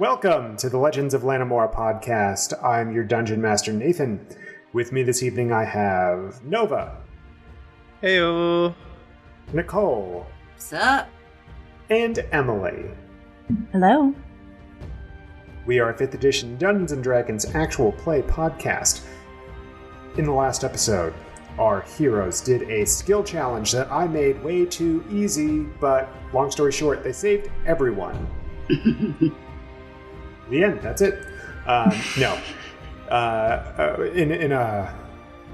Welcome to the Legends of Lanimora Podcast. I'm your Dungeon Master, Nathan. With me this evening I have Nova. Heyo. Nicole. What's up? And Emily. Hello. We are a 5th edition Dungeons & Dragons actual play podcast. In the last episode, our heroes did a skill challenge that I made way too easy, but long story short, they saved everyone. The end, that's it.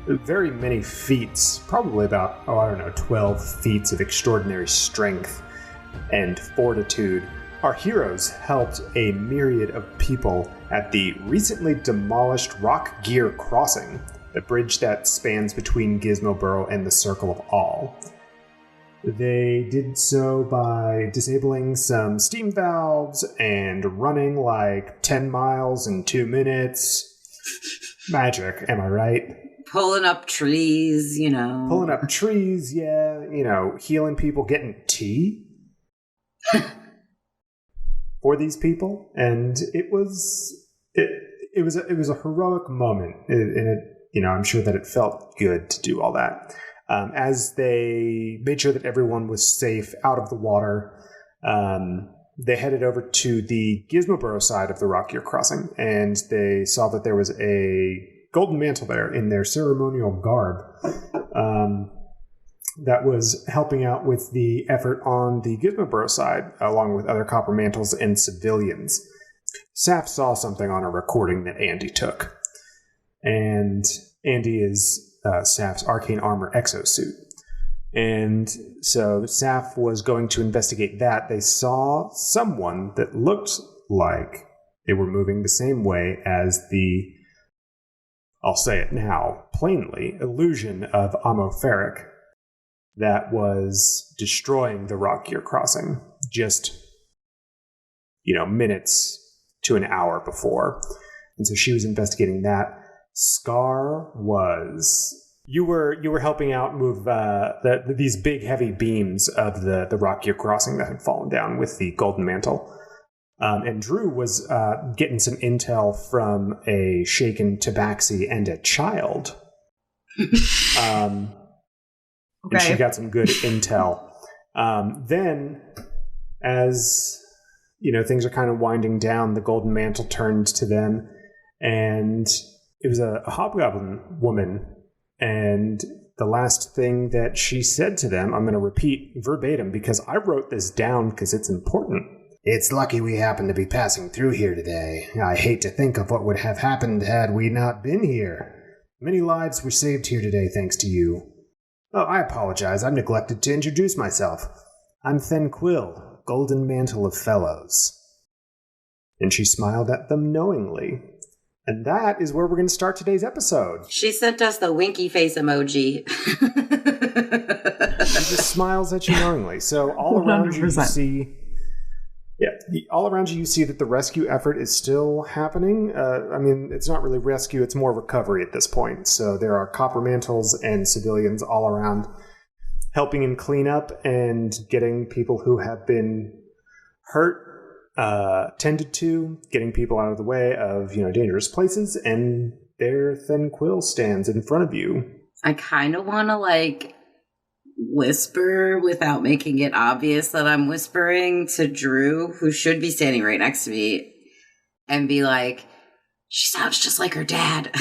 In very many feats, probably about, 12 feats of extraordinary strength and fortitude, our heroes helped a myriad of people at the recently demolished Rock Gear Crossing, the bridge that spans between Gizmoboro and the Circle of All. They did so by disabling some steam valves and running like 10 miles in 2 minutes. Magic, am I right? Pulling up trees, Pulling up trees, yeah. Healing people, getting tea for these people. And it was a heroic moment. I'm sure that it felt good to do all that. As they made sure that everyone was safe out of the water, they headed over to the Gizmoboro side of the Rock Gear Crossing, and they saw that there was a golden mantle there in their ceremonial garb that was helping out with the effort on the Gizmoboro side, along with other copper mantles and civilians. Saf saw something on a recording that Andy took, and Andy is Saf's arcane armor exosuit. And so Saf was going to investigate that. They saw someone that looked like they were moving the same way as the, I'll say it now, plainly, illusion of Amorpheric that was destroying the Rock Gear Crossing just, minutes to an hour before. And so she was investigating that. Scar was... You were helping out move these big heavy beams of the Rock Gear Crossing that had fallen down with the golden mantle. And Drew was getting some intel from a shaken tabaxi and a child. And she got some good intel. Then, as things are kind of winding down, the golden mantle turned to them, and it was a hobgoblin woman, and the last thing that she said to them, I'm going to repeat verbatim because I wrote this down because it's important. It's lucky we happened to be passing through here today. I hate to think of what would have happened had we not been here. Many lives were saved here today thanks to you. Oh, I apologize. I've neglected to introduce myself. I'm Fen Quill, Golden Mantle of Fellows. And she smiled at them knowingly. And that is where we're going to start today's episode. She sent us the winky face emoji. She just smiles at you knowingly. So all around 100%. You see... Yeah, all around you see that the rescue effort is still happening. It's not really rescue, it's more recovery at this point. So there are copper mantles and civilians all around helping in cleanup and getting people who have been hurt tended to, getting people out of the way of, dangerous places, and there Fen Quill stands in front of you. I kind of want to, whisper without making it obvious that I'm whispering to Drew, who should be standing right next to me, and be like, she sounds just like her dad.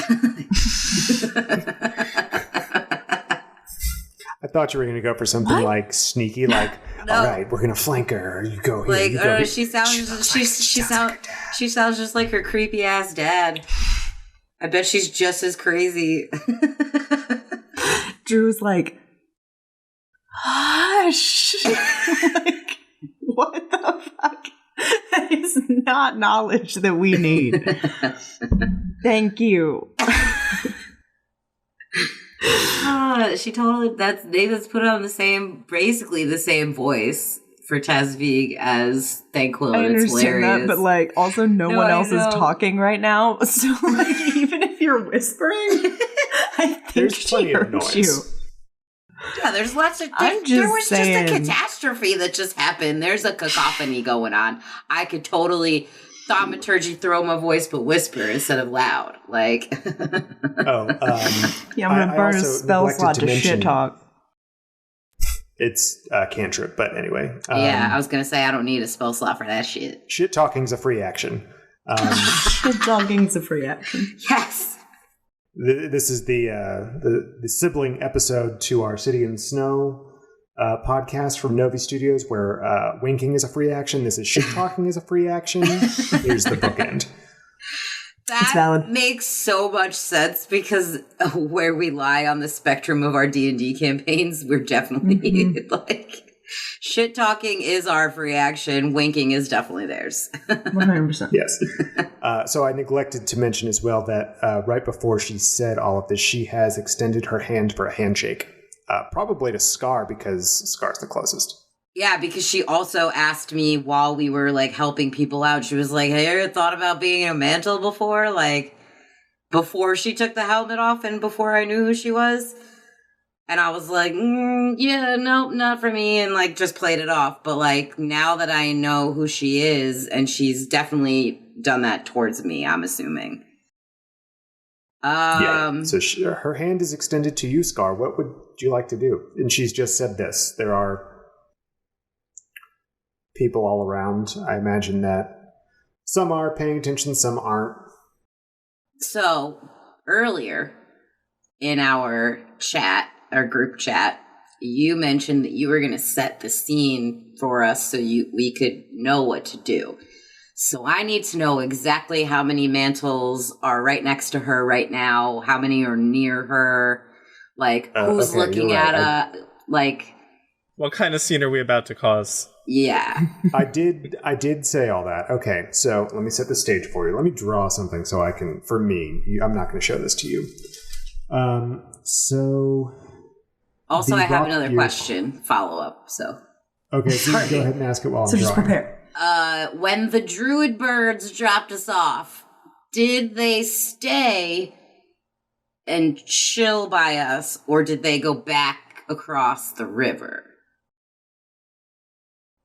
I thought you were going to go for something like sneaky, no. All right, we're going to flank her. You go here. She sounds just like her creepy ass dad. I bet she's just as crazy. Drew's like, hush. What the fuck? That is not knowledge that we need. Thank you. She totally, David's put on basically the same voice for Tazvig as Thankquill. I understand that, but also no one else is talking right now. So even if you're whispering, I think she heard you. Yeah, there's lots of... There was just a catastrophe that just happened. There's a cacophony going on. I could totally thaumaturgy throw my voice but whisper instead of loud. Like, yeah, I'm gonna burn a spell slot to shit talk. It's a cantrip, but anyway. Yeah, I was gonna say I don't need a spell slot for that shit. Shit talking's a free action. Shit talking's a free action. Yes. This is the sibling episode to our City in Snow podcast from Novi Studios, where winking is a free action. This is shit talking is a free action. Here's the bookend. That makes so much sense because where we lie on the spectrum of our D&D campaigns, we're definitely like shit talking is our free action. Winking is definitely theirs. 100%. Yes. So I neglected to mention as well that right before she said all of this, she has extended her hand for a handshake. Probably to Scar, because Scar's the closest. Yeah, because she also asked me while we were, like, helping people out. She was like, hey, you ever thought about being in a mantle before? Like, before she took the helmet off and before I knew who she was? And I was like, yeah, no, not for me, and, like, just played it off. But, like, now that I know who she is, and she's definitely done that towards me, I'm assuming. So her hand is extended to you, Scar. What would you like to do? And she's just said this. There are people all around. I imagine that some are paying attention, some aren't. So earlier in our chat, our group chat, you mentioned that you were going to set the scene for us so we could know what to do. So I need to know exactly how many mantles are right next to her right now, how many are near her, like who's looking at her, like what kind of scene are we about to cause? Yeah. I did say all that. Okay, so let me set the stage for you. Let me draw something so I can, for me, I'm not going to show this to you. So also I have another question, follow up, so. Okay, so you can go ahead and ask it while I'm drawing. So just prepare. When the druid birds dropped us off, did they stay and chill by us, or did they go back across the river?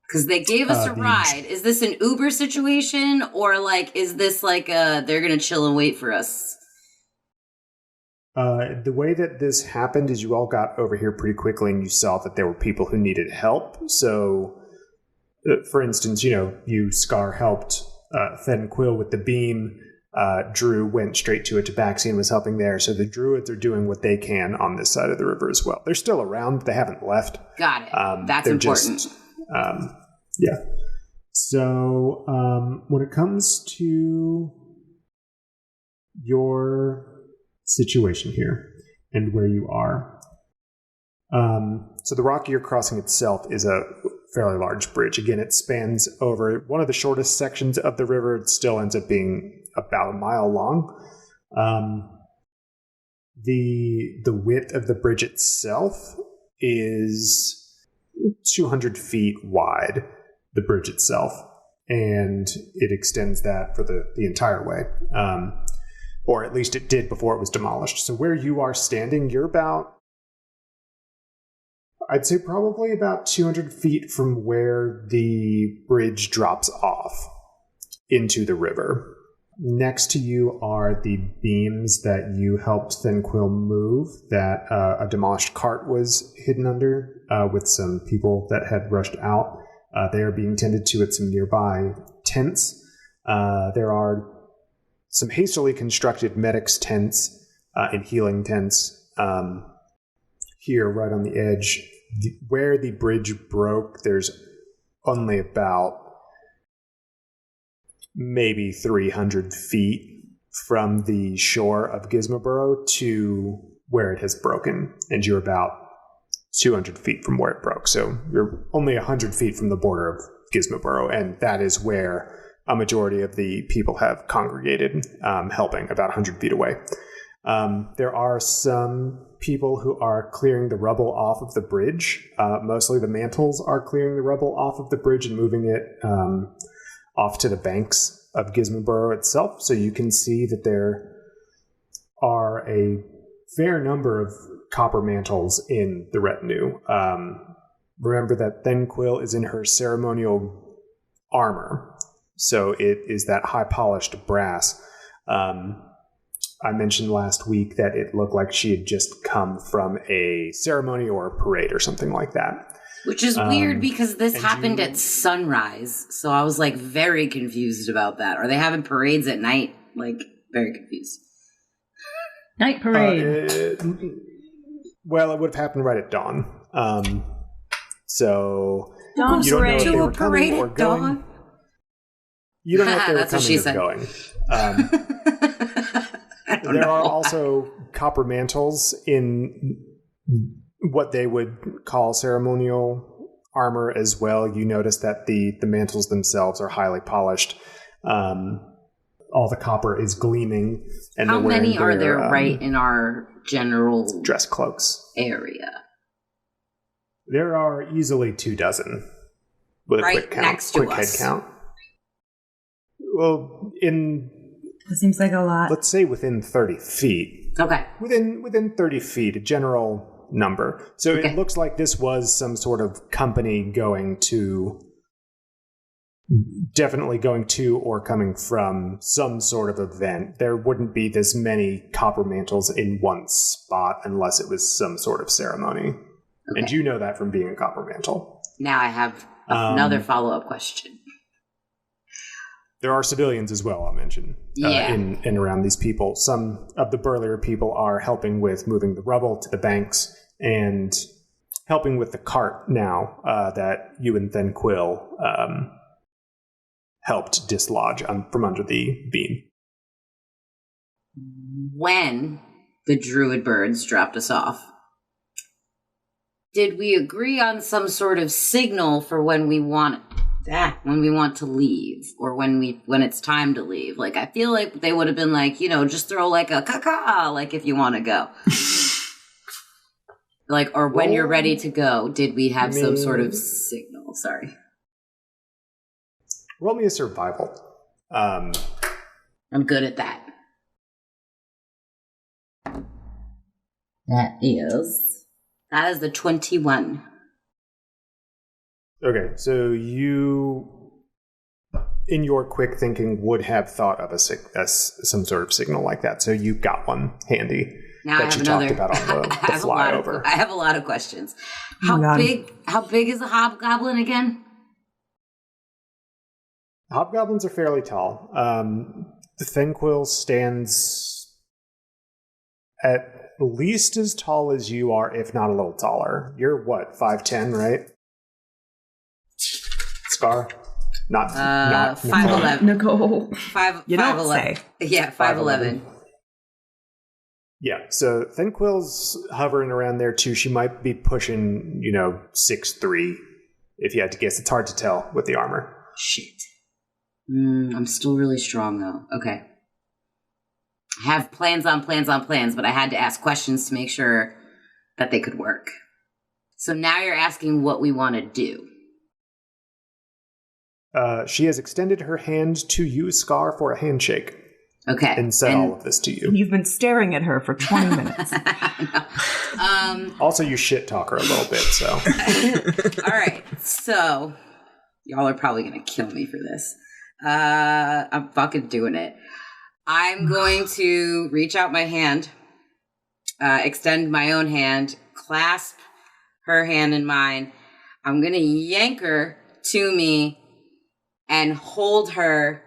Because they gave us a ride. Is this an Uber situation, or like is this like they're gonna chill and wait for us? The way that this happened is you all got over here pretty quickly, and you saw that there were people who needed help. So, for instance, you, Scar, helped Thed Quill with the beam. Drew went straight to a tabaxi and was helping there. So the druids are doing what they can on this side of the river as well. They're still around. They haven't left. Got it. That's important. Yeah. So when it comes to your situation here and where you are, so the rock you're crossing itself is a fairly large bridge. Again, it spans over one of the shortest sections of the river. It still ends up being about a mile long. The width of the bridge itself is 200 feet wide, the bridge itself, and it extends that for the entire way. Or at least it did before it was demolished. So where you are standing, you're about, I'd say probably about 200 feet from where the bridge drops off into the river. Next to you are the beams that you helped Thed Quill move, that a demolished cart was hidden under with some people that had rushed out. They are being tended to at some nearby tents. There are some hastily constructed medics tents and healing tents here right on the edge. Where the bridge broke, there's only about maybe 300 feet from the shore of Gizmoboro to where it has broken, and you're about 200 feet from where it broke. So you're only 100 feet from the border of Gizmoboro, and that is where a majority of the people have congregated, helping about 100 feet away. There are some people who are clearing the rubble off of the bridge. Mostly the mantles are clearing the rubble off of the bridge and moving it off to the banks of Gizmoboro itself. So you can see that there are a fair number of copper mantles in the retinue. Remember that Thed Quill is in her ceremonial armor. So it is that high polished brass. I mentioned last week that it looked like she had just come from a ceremony or a parade or something like that. Which is weird because this happened at sunrise. So I was like very confused about that. Are they having parades at night? Like, very confused. Night parade. Well, it would have happened right at dawn. So Dawn you don't know if parade. they To were a coming parade or at going. dawn? You don't know if they were That's what coming she or said. going. There are also copper mantles in what they would call ceremonial armor as well. You notice that the mantles themselves are highly polished. All the copper is gleaming. And How they're wearing many are their, there right in our general dress cloaks? area? There are easily 24 with a Right quick count, next to quick us. head count. Well, That seems like a lot. let's say within 30 feet. Okay. Within 30 feet, a general number. So Okay. it looks like this was some sort of company definitely going to or coming from some sort of event. There wouldn't be this many copper mantles in one spot unless it was some sort of ceremony. Okay. And you know that from being a copper mantle. Now I have another follow-up question. There are civilians as well, I'll mention, Yeah. in and around these people. Some of the burlier people are helping with moving the rubble to the banks and helping with the cart now that you and Thenquill helped dislodge from under the beam. When the druid birds dropped us off, did we agree on some sort of signal for when we want to leave, or when it's time to leave? Like, I feel like they would have been like, just throw like a caca, like if you want to go. Like, or when you're ready to go, did we have some sort of signal? Sorry. Roll me a survival. I'm good at that. That is the 21. Okay, so you, in your quick thinking, would have thought of some sort of signal like that. So you got one handy Now that you talked about on the flyover. I have a lot of questions. Oh my God. How big is a hobgoblin again? Hobgoblins are fairly tall. The Thenquill stands at least as tall as you are, if not a little taller. You're what, 5'10", right? Scar? Not 5'11". Nicole. You don't 5'11". say. Yeah, 5'11". Yeah, so Thenquill's hovering around there too. She might be pushing, 6'3", if you had to guess. It's hard to tell with the armor. Shit. I'm still really strong though. Okay. I have plans on plans on plans, but I had to ask questions to make sure that they could work. So now you're asking what we want to do. She has extended her hand to you, Scar, for a handshake. Okay. And said all of this to you. You've been staring at her for 20 minutes. Also, you shit talk her a little bit, so. All right. So, y'all are probably going to kill me for this. I'm fucking doing it. I'm going to reach out my hand, extend my own hand, clasp her hand in mine. I'm going to yank her to me and hold her.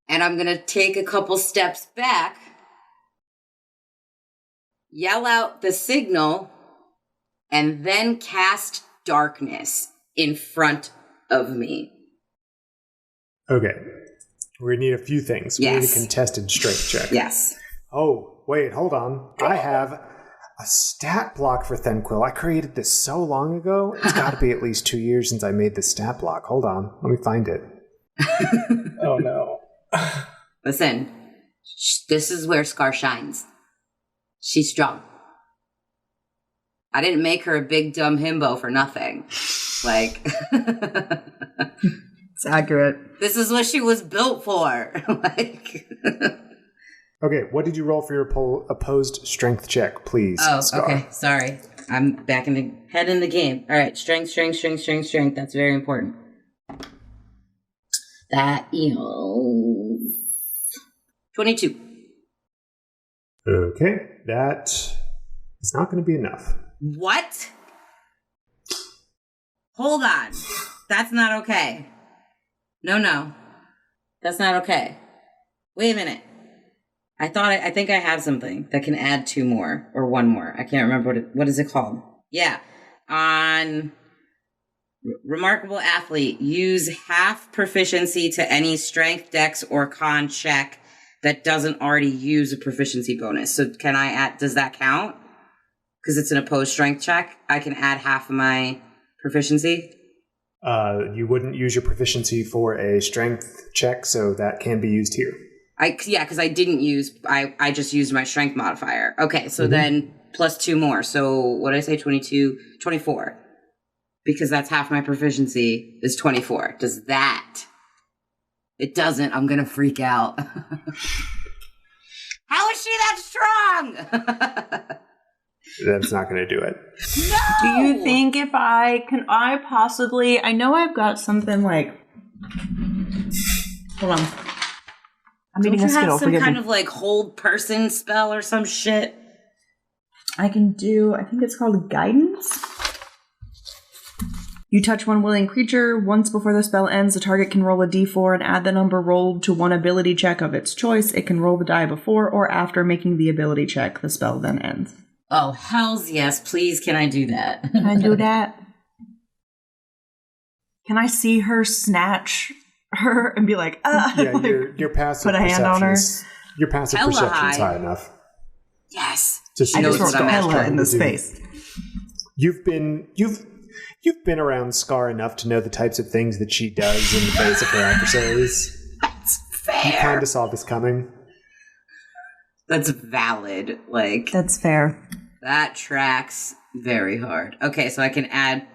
And I'm going to take a couple steps back, yell out the signal, and then cast darkness in front of me. Okay. We need a few things. We need a Yes. contested strength check. Yes. Oh, wait, hold on. I have a stat block for Thenquill. I created this so long ago. It's got to be at least 2 years since I made this stat block. Hold on. Let me find it. Oh no. Listen, this is where Scar shines. She's strong. I didn't make her a big dumb himbo for nothing. Like, It's accurate. this is what she was built for. Like, Okay, what did you roll for your opposed strength check, please, Scar? Okay. Sorry. I'm back in the head in the game. All right. Strength. That's very important. That is 22. Okay, that is not going to be enough. What? Hold on. That's not okay. No. That's not okay. Wait a minute. I think I have something that can add 2 more or 1 more. I can't remember what is it called. Yeah. On Remarkable Athlete, use half proficiency to any strength, dex, or con check that doesn't already use a proficiency bonus. So can I add, does that count? Because it's an opposed strength check. I can add half of my proficiency. You wouldn't use your proficiency for a strength check, so that can be used here. Because I didn't use, I just used my strength modifier. Okay, so then plus 2 more. So what did I say, 22? 24. Because that's half my proficiency is 24. Does that? It doesn't. I'm going to freak out. How is she that strong? That's not going to do it. No! Do you think I possibly, I know I've got something like, hold on. I'm eating a Skittle, some kind of like hold person spell or some shit? I can do, I think it's called Guidance. You touch one willing creature. Once before the spell ends, the target can roll a d4 and add the number rolled to one ability check of its choice. It can roll the die before or after making the ability check. The spell then ends. Oh, hells yes. Please, can I do that? Can I do that? Can I see her snatch her and be like, Yeah, your passive put a hand on her. Your passive perception's high enough. Yes. I just wrote Hella in the space. You've been around Scar enough to know the types of things that she does in the face of her adversaries. That's fair. You kind of saw this coming. That's valid. That's fair. That tracks very hard. Okay, so I can add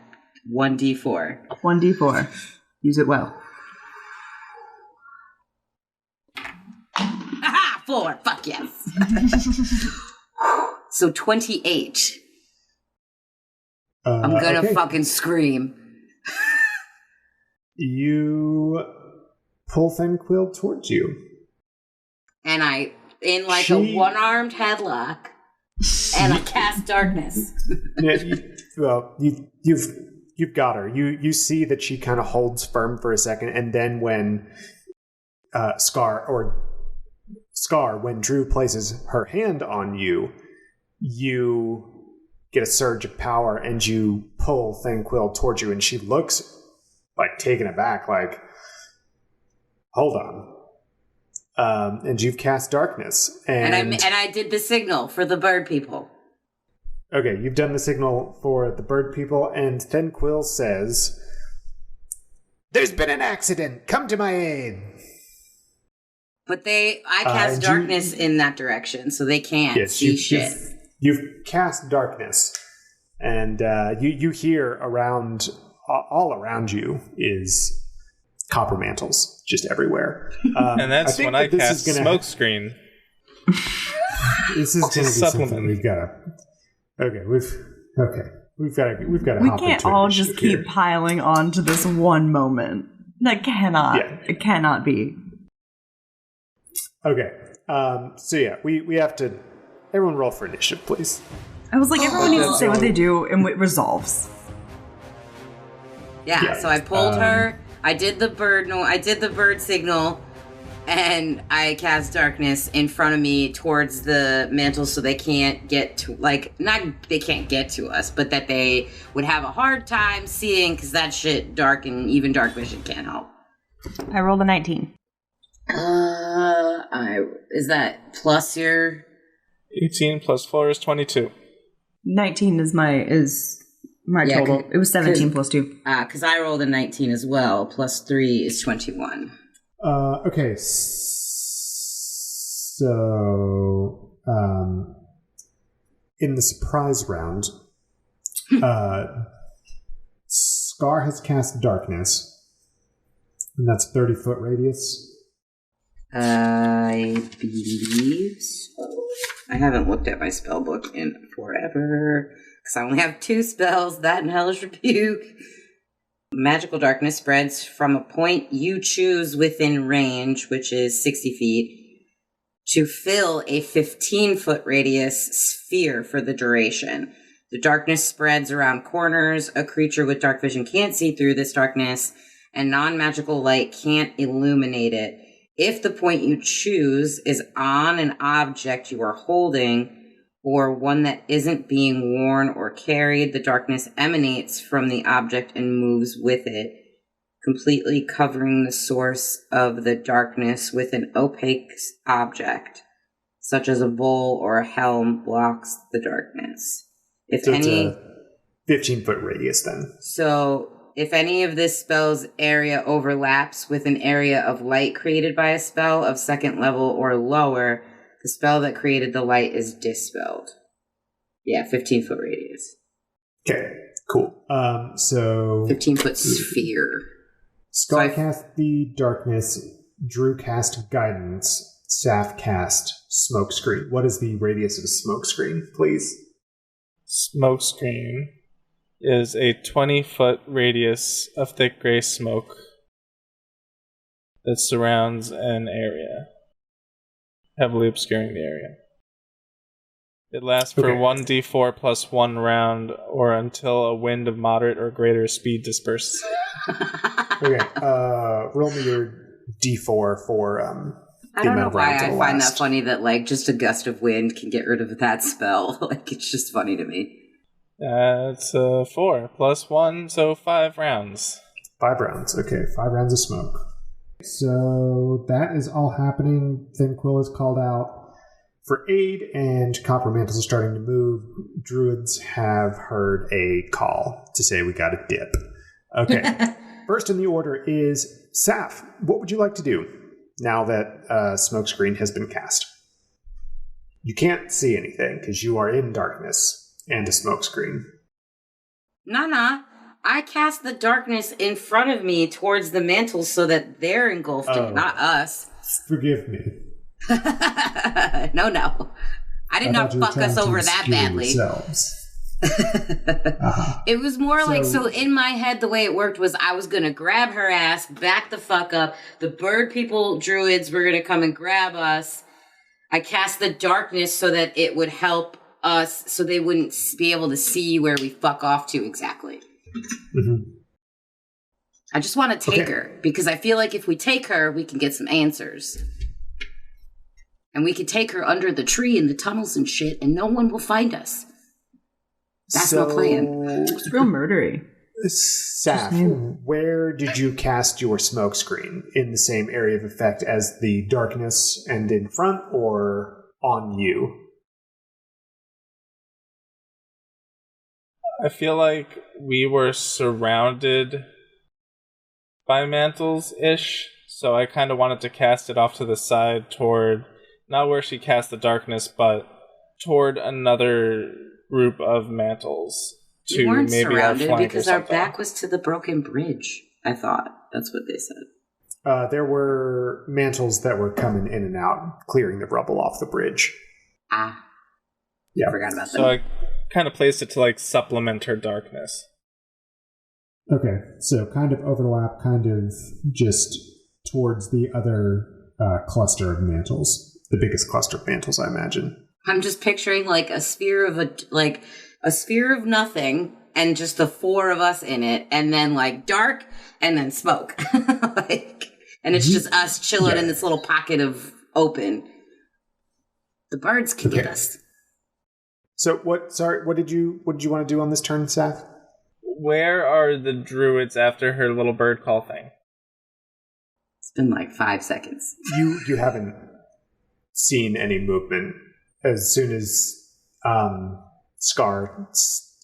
1d4. 1d4. Use it well. Aha! 4. Fuck yes. So 28. I'm gonna fucking scream. You pull Thinquill towards you. And I, in a one-armed headlock, and I cast darkness. Yeah, you've got her. You see that she kind of holds firm for a second, and then when when Drew places her hand on you, you get a surge of power and you pull Thinquill towards you, and she looks like taken aback, like, hold on. And you've cast darkness. And I did the signal for the bird people. Okay, you've done the signal for the bird people, and Thinquill says, "There's been an accident. Come to my aid." But I cast darkness in that direction, so they can't see shit. You've cast darkness, and you hear all around you is copper mantles just everywhere. And that's when I cast smokescreen. This is going to be something we've got to. Okay, we've got to. We can't all just keep piling on to this one moment. That cannot. Yeah. It cannot be. Okay. So yeah, we have to. Everyone roll for initiative, please. I was like, everyone needs to say what they do and it resolves. Yeah, so I pulled her. I did the bird signal, and I cast darkness in front of me towards the mantle so they can't get to, they can't get to us, but that they would have a hard time seeing because that shit dark and even dark vision can't help. I rolled a 19. Is that plus your... 18 plus 4 is 22. 19 is my total. It was 17 plus 2. Because I rolled a 19 as well. Plus 3 is 21. Okay. So, in the surprise round, Scar has cast darkness, and that's 30-foot radius. I believe so. I haven't looked at my spell book in forever because I only have 2 spells, that and Hellish Rebuke. Magical darkness spreads from a point you choose within range, which is 60 feet, to fill a 15-foot radius sphere for the duration. The darkness spreads around corners. A creature with dark vision can't see through this darkness, and non-magical light can't illuminate it. If the point you choose is on an object you are holding, or one that isn't being worn or carried, the darkness emanates from the object and moves with it, completely covering the source of the darkness with an opaque object, such as a bowl or a helm blocks the darkness. It's a 15-foot radius then. So if any of this spell's area overlaps with an area of light created by a spell of second level or lower, the spell that created the light is dispelled. Yeah, 15-foot radius. Okay, cool. So 15-foot sphere. Scar cast the darkness, Drew cast guidance, Saf cast smokescreen. What is the radius of a smokescreen, please? Smokescreen is a 20-foot radius of thick gray smoke that surrounds an area, heavily obscuring the area. It lasts for 1d4 plus 1 round, or until a wind of moderate or greater speed disperses. Okay, roll me your d4 for I don't know why I find that funny that like just a gust of wind can get rid of that spell. Like it's just funny to me. It's 4 plus 1, so 5 rounds. 5 rounds. Okay, 5 rounds of smoke. So that is all happening. Thin Quill is called out for aid, and Copper Mantles are starting to move. Druids have heard a call to say we got a dip. Okay. First in the order is Saf. What would you like to do now that smokescreen has been cast? You can't see anything because you are in darkness and a smokescreen. Nah. I cast the darkness in front of me towards the mantles so that they're engulfed in, not us. Forgive me. No. I did not fuck us over that badly. It was more so in my head, the way it worked was I was going to grab her ass, back the fuck up. The bird people, druids, were going to come and grab us. I cast the darkness so that it would help us so they wouldn't be able to see where we fuck off to exactly. Mm-hmm. I just want to take her because I feel like if we take her, we can get some answers. And we could take her under the tree in the tunnels and shit, and no one will find us. That's my plan. It's real murdery. Saf, where did you cast your smokescreen? In the same area of effect as the darkness and in front, or on you? I feel like we were surrounded by mantles-ish, so I kind of wanted to cast it off to the side toward, not where she cast the darkness, but toward another group of mantles. We weren't surrounded because our back was to the broken bridge, I thought. That's what they said. There were mantles that were coming in and out, clearing the rubble off the bridge. Yeah. I forgot about that. So I kind of placed it to like supplement her darkness. Okay, so kind of overlap, kind of just towards the other cluster of mantles. The biggest cluster of mantles, I imagine. I'm just picturing like a sphere of nothing and just the 4 of us in it, and then like dark and then smoke. And it's just us chilling in this little pocket of open. The birds can get us. So what did you want to do on this turn, Seth? Where are the druids after her little bird call thing? It's been like 5 seconds. You haven't seen any movement. As soon as Scar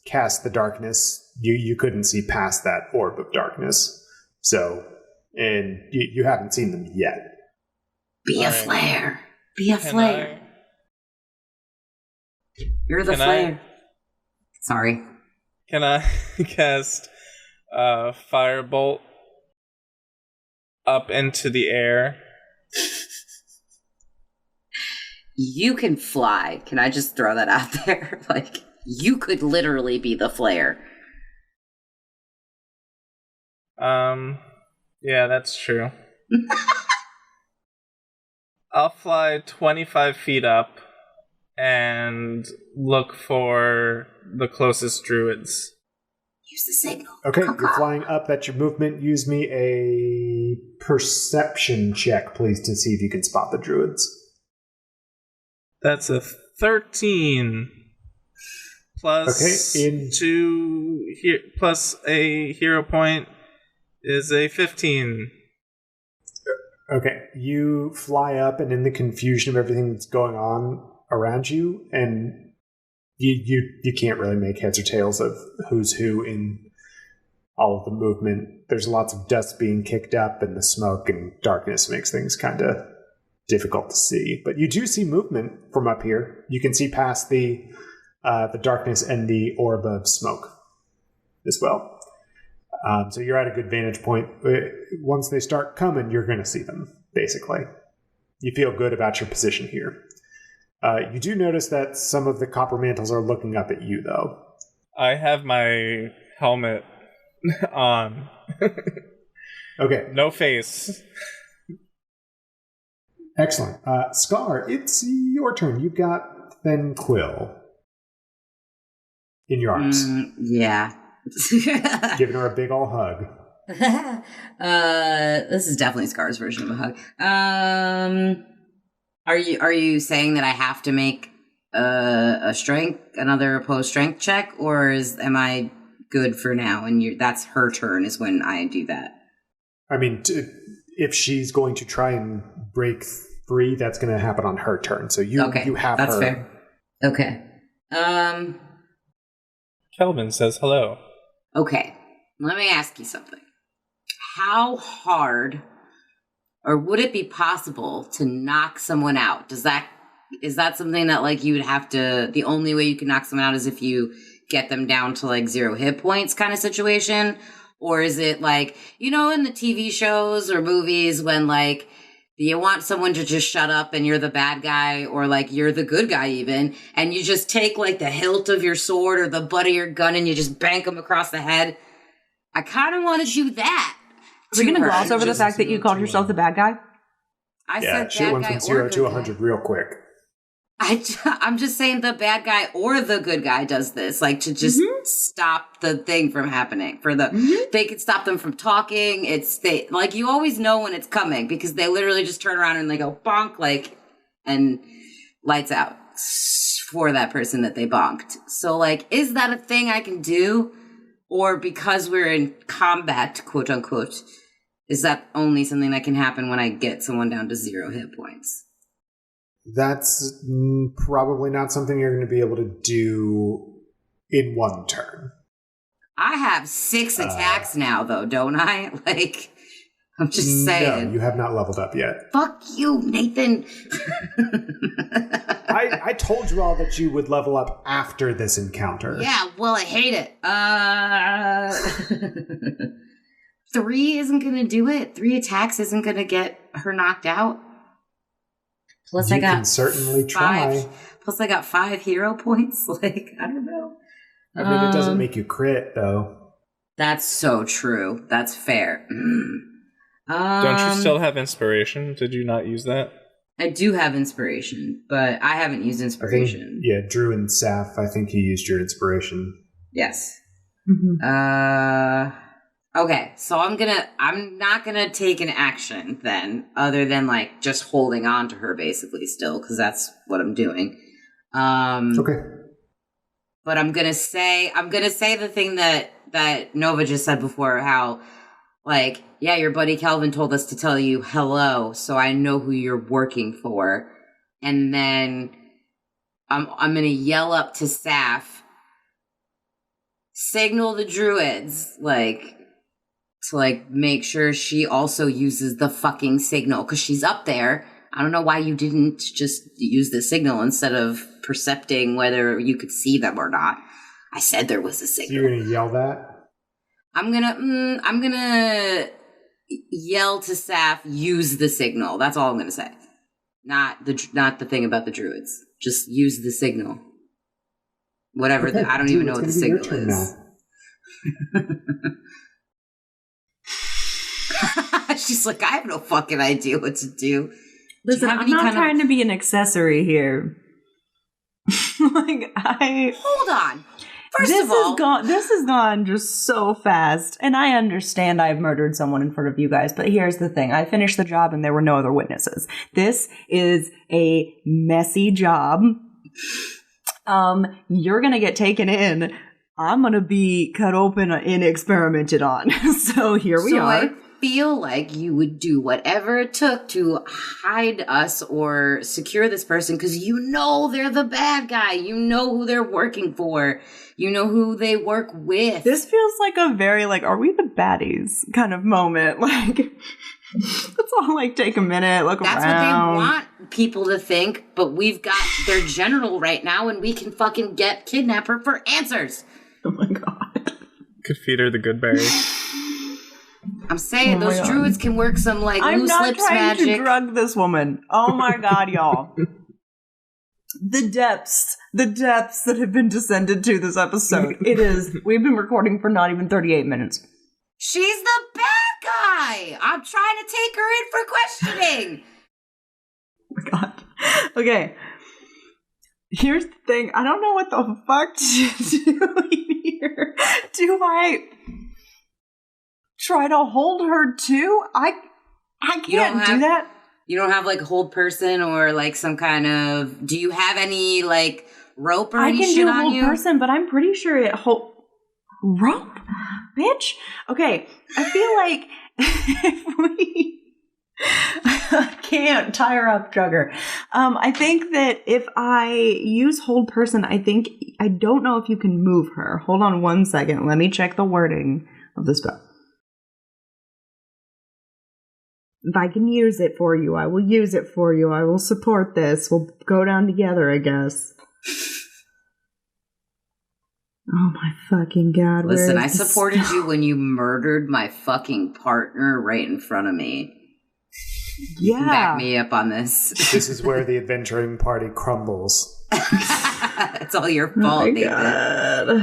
cast the darkness, you couldn't see past that orb of darkness. So, and you haven't seen them yet. Be a flare. Be a flare. You're the flare. Sorry. Can I cast Firebolt up into the air? You can fly. Can I just throw that out there? Like, you could literally be the flare. Yeah, that's true. I'll fly 25 feet up and look for the closest druids. Use the signal. Okay, you're flying up. That's your movement. Use me a perception check, please, to see if you can spot the druids. That's a 13. Plus plus a hero point is a 15. Okay, you fly up, and in the confusion of everything that's going on around you, and you can't really make heads or tails of who's who in all of the movement. There's lots of dust being kicked up, and the smoke and darkness makes things kind of difficult to see. But you do see movement from up here. You can see past the darkness and the orb of smoke as well. So you're at a good vantage point. Once they start coming, you're going to see them, basically. You feel good about your position here. You do notice that some of the copper mantles are looking up at you, though. I have my helmet on. Okay. No face. Excellent. Scar, it's your turn. You've got Thin Quill in your arms. Yeah. Giving her a big ol' hug. This is definitely Scar's version of a hug. Are you saying that I have to make another opposed strength check, or am I good for now? And that's her turn is when I do that. I mean, if she's going to try and break free, that's going to happen on her turn. So you have that's her. Fair. Okay. Kelvin says hello. Okay, let me ask you something. How hard, or would it be possible to knock someone out? Is that something that like you would have to? The only way you can knock someone out is if you get them down to like 0 hit points kind of situation, or is it like in the TV shows or movies when like you want someone to just shut up and you're the bad guy, or like you're the good guy even, and you just take like the hilt of your sword or the butt of your gun and you just bank them across the head. I kind of want to do that. Are we going to gloss over the fact that you called yourself the bad guy? I said shit bad went guy from 0 or to 100 real quick. I'm just saying the bad guy or the good guy does this, like to just stop the thing from happening. They can stop them from talking. Like you always know when it's coming because they literally just turn around and they go bonk, like, and lights out for that person that they bonked. So like, is that a thing I can do, or because we're in combat, quote unquote, is that only something that can happen when I get someone down to 0 hit points? That's probably not something you're going to be able to do in one turn. I have 6 attacks now, though, don't I? Like, I'm just saying. No, you have not leveled up yet. Fuck you, Nathan. I told you all that you would level up after this encounter. Yeah, well, I hate it. 3 isn't going to do it. 3 attacks isn't going to get her knocked out. Plus, you can certainly try. Plus, I got 5 hero points. Like, I don't know. I mean, it doesn't make you crit, though. That's so true. That's fair. Don't you still have inspiration? Did you not use that? I do have inspiration, but I haven't used inspiration. Drew and Saf, I think you used your inspiration. Yes. Mm-hmm. Okay, so I'm not gonna take an action then, other than like just holding on to her basically still, because that's what I'm doing. Okay. But I'm gonna say the thing that Nova just said before, how like, yeah, your buddy Kelvin told us to tell you hello, so I know who you're working for. And then I'm gonna yell up to Saf, signal the druids, like, to like make sure she also uses the fucking signal, because she's up there. I don't know why you didn't just use the signal instead of percepting whether you could see them or not. I said there was a signal. So you're gonna yell that? I'm gonna yell to Saf, use the signal. That's all I'm gonna say. Not the thing about the druids. Just use the signal. Whatever. Okay, I don't even know what the signal is. She's like, I have no fucking idea what to do. Listen, I'm not trying to be an accessory here. Hold on. First of all, this has gone just so fast, and I understand I've murdered someone in front of you guys, but here's the thing. I finished the job and there were no other witnesses. This is a messy job. You're gonna get taken in. I'm gonna be cut open and experimented on. So here we are. I feel like you would do whatever it took to hide us or secure this person because you know they're the bad guy. You know who they're working for. You know who they work with. This feels like a very, are we the baddies kind of moment. Let's all, take a minute, look around. That's what they want people to think, but we've got their general right now, and we can fucking kidnap her for answers. Oh my god. Could feed her the good berry. I'm saying those druids can work some loose lips magic. I'm not trying to drug this woman. Oh my god, y'all. The depths that have been descended to this episode. We've been recording for not even 38 minutes. She's the bad guy. I'm trying to take her in for questioning. Oh my god. Okay. Here's the thing. I don't know what the fuck to do here. Do I try to hold her too? I can't do that. You don't have a hold person or some kind of. Do you have any rope or any shit on you? I can do hold person, but I'm pretty sure it rope, bitch. Okay, I feel like if we. I can't tie her up, Jugger. I think that if I use hold person, I don't know if you can move her. Hold on 1 second. Let me check the wording of the spell. If I can use it for you, I will use it for you. I will support this. We'll go down together, I guess. Oh my fucking god. Listen, I supported you when you murdered my fucking partner right in front of me. Yeah. You can back me up on this. This is where the adventuring party crumbles. It's all your fault, Nathan.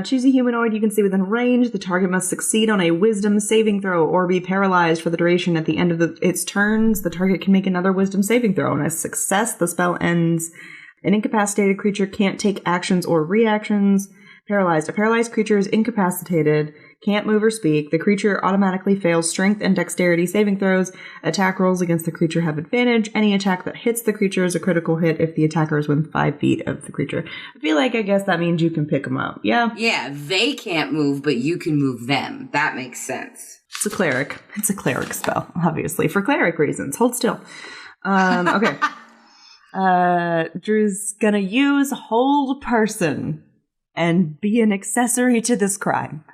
Choose a humanoid you can see within range. The target must succeed on a wisdom saving throw or be paralyzed for the duration. At the end of its turns, the target can make another wisdom saving throw. On a success, the spell ends. An incapacitated creature can't take actions or reactions. Paralyzed. A paralyzed creature is incapacitated, can't move or speak. The creature automatically fails strength and dexterity saving throws. Attack rolls against the creature have advantage. Any attack that hits the creature is a critical hit if the attacker is within 5 feet of the creature. I guess that means you can pick them up. Yeah? Yeah, they can't move, but you can move them. That makes sense. It's a cleric. It's a cleric spell, obviously, for cleric reasons. Hold still. Okay. Drew's gonna use hold person and be an accessory to this crime.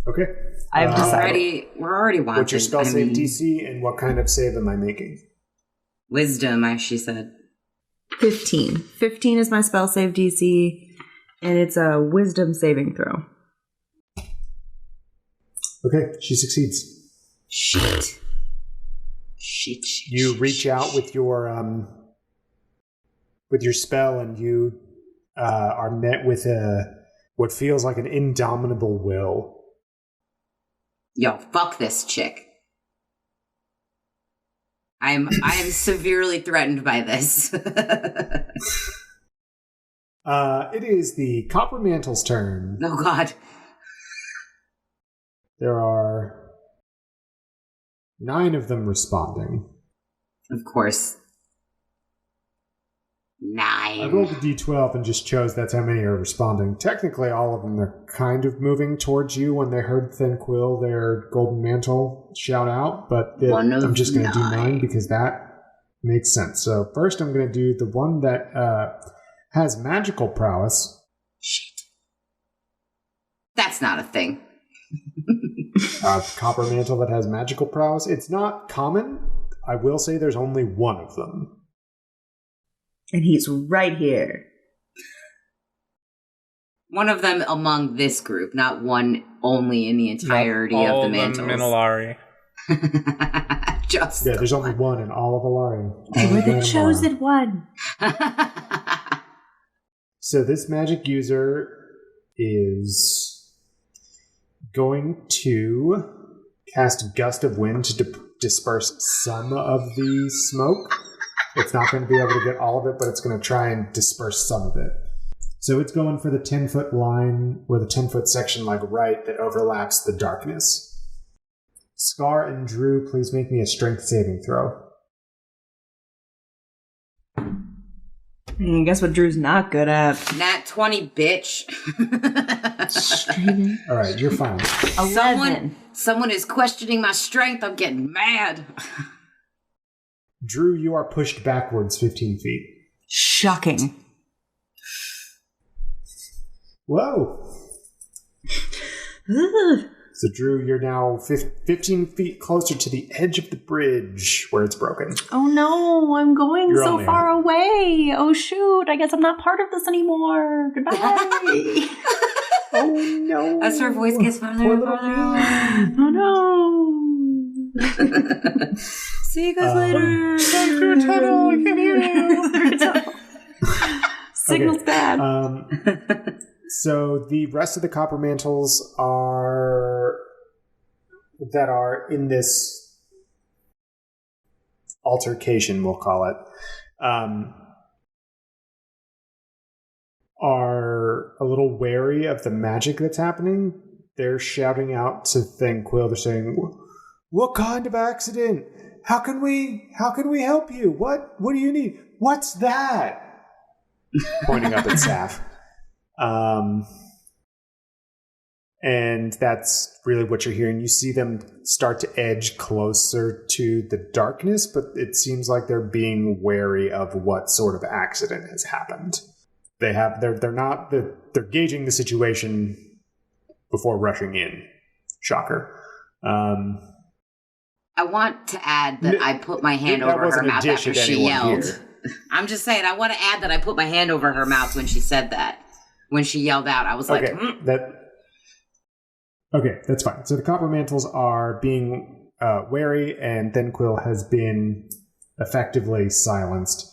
Okay. I've decided. We're already watching. What's your spell save DC and what kind of save am I making? Wisdom, as she said. 15. 15 is my spell save DC, and it's a wisdom saving throw. Okay, she succeeds. Shit. You reach out with your spell, and you are met with what feels like an indomitable will. Yo, fuck this chick. I am severely threatened by this. It is the Copper Mantle's turn. Oh god. There are 9 of them responding. Of course. 9. I rolled a d12 and just chose that's how many are responding. Technically, all of them are kind of moving towards you when they heard Thin Quill, their golden mantle, shout out, but I'm just going to do 9 because that makes sense. So first I'm going to do the one that has magical prowess. Shit. That's not a thing. Copper mantle that has magical prowess. It's not common. I will say there's only one of them. And he's right here. One of them among this group, not one only in the entirety of the mantles. All of them in Just there's only one in all of Alari. You were the chosen one. So this magic user is going to cast Gust of Wind to disperse some of the smoke. It's not going to be able to get all of it, but it's going to try and disperse some of it. So it's going for the 10-foot line, or the 10-foot section, like right, that overlaps the darkness. Scar and Drew, please make me a strength saving throw. Guess what Drew's not good at? Nat 20, bitch. All right, you're fine. 11. Someone is questioning my strength. I'm getting mad. Drew, you are pushed backwards 15 feet. Shocking. Whoa. So, Drew, you're now 15 feet closer to the edge of the bridge where it's broken. Oh no, I'm going You're so only far away. Oh shoot, I guess I'm not part of this anymore. Goodbye. Oh no. As her voice gets farther and farther out. Oh no. See you guys later. Run through a tunnel, I can't hear you. Signal's bad. So the rest of the copper mantles are in this altercation, we'll call it, are a little wary of the magic that's happening. They're shouting out to Thanquil. They're saying, "What kind of accident? How can we help you? What do you need? What's that?" Pointing up at Saf. And that's really what you're hearing. You see them start to edge closer to the darkness, but it seems like they're being wary of what sort of accident has happened. They're gauging the situation before rushing in. Shocker. I want to add that I put my hand over her mouth after she yelled. Here. I'm just saying, I want to add that I put my hand over her mouth when she said that. When she yelled out, I was like, Okay, that's fine. So the copper mantles are being wary, and Thanquil has been effectively silenced.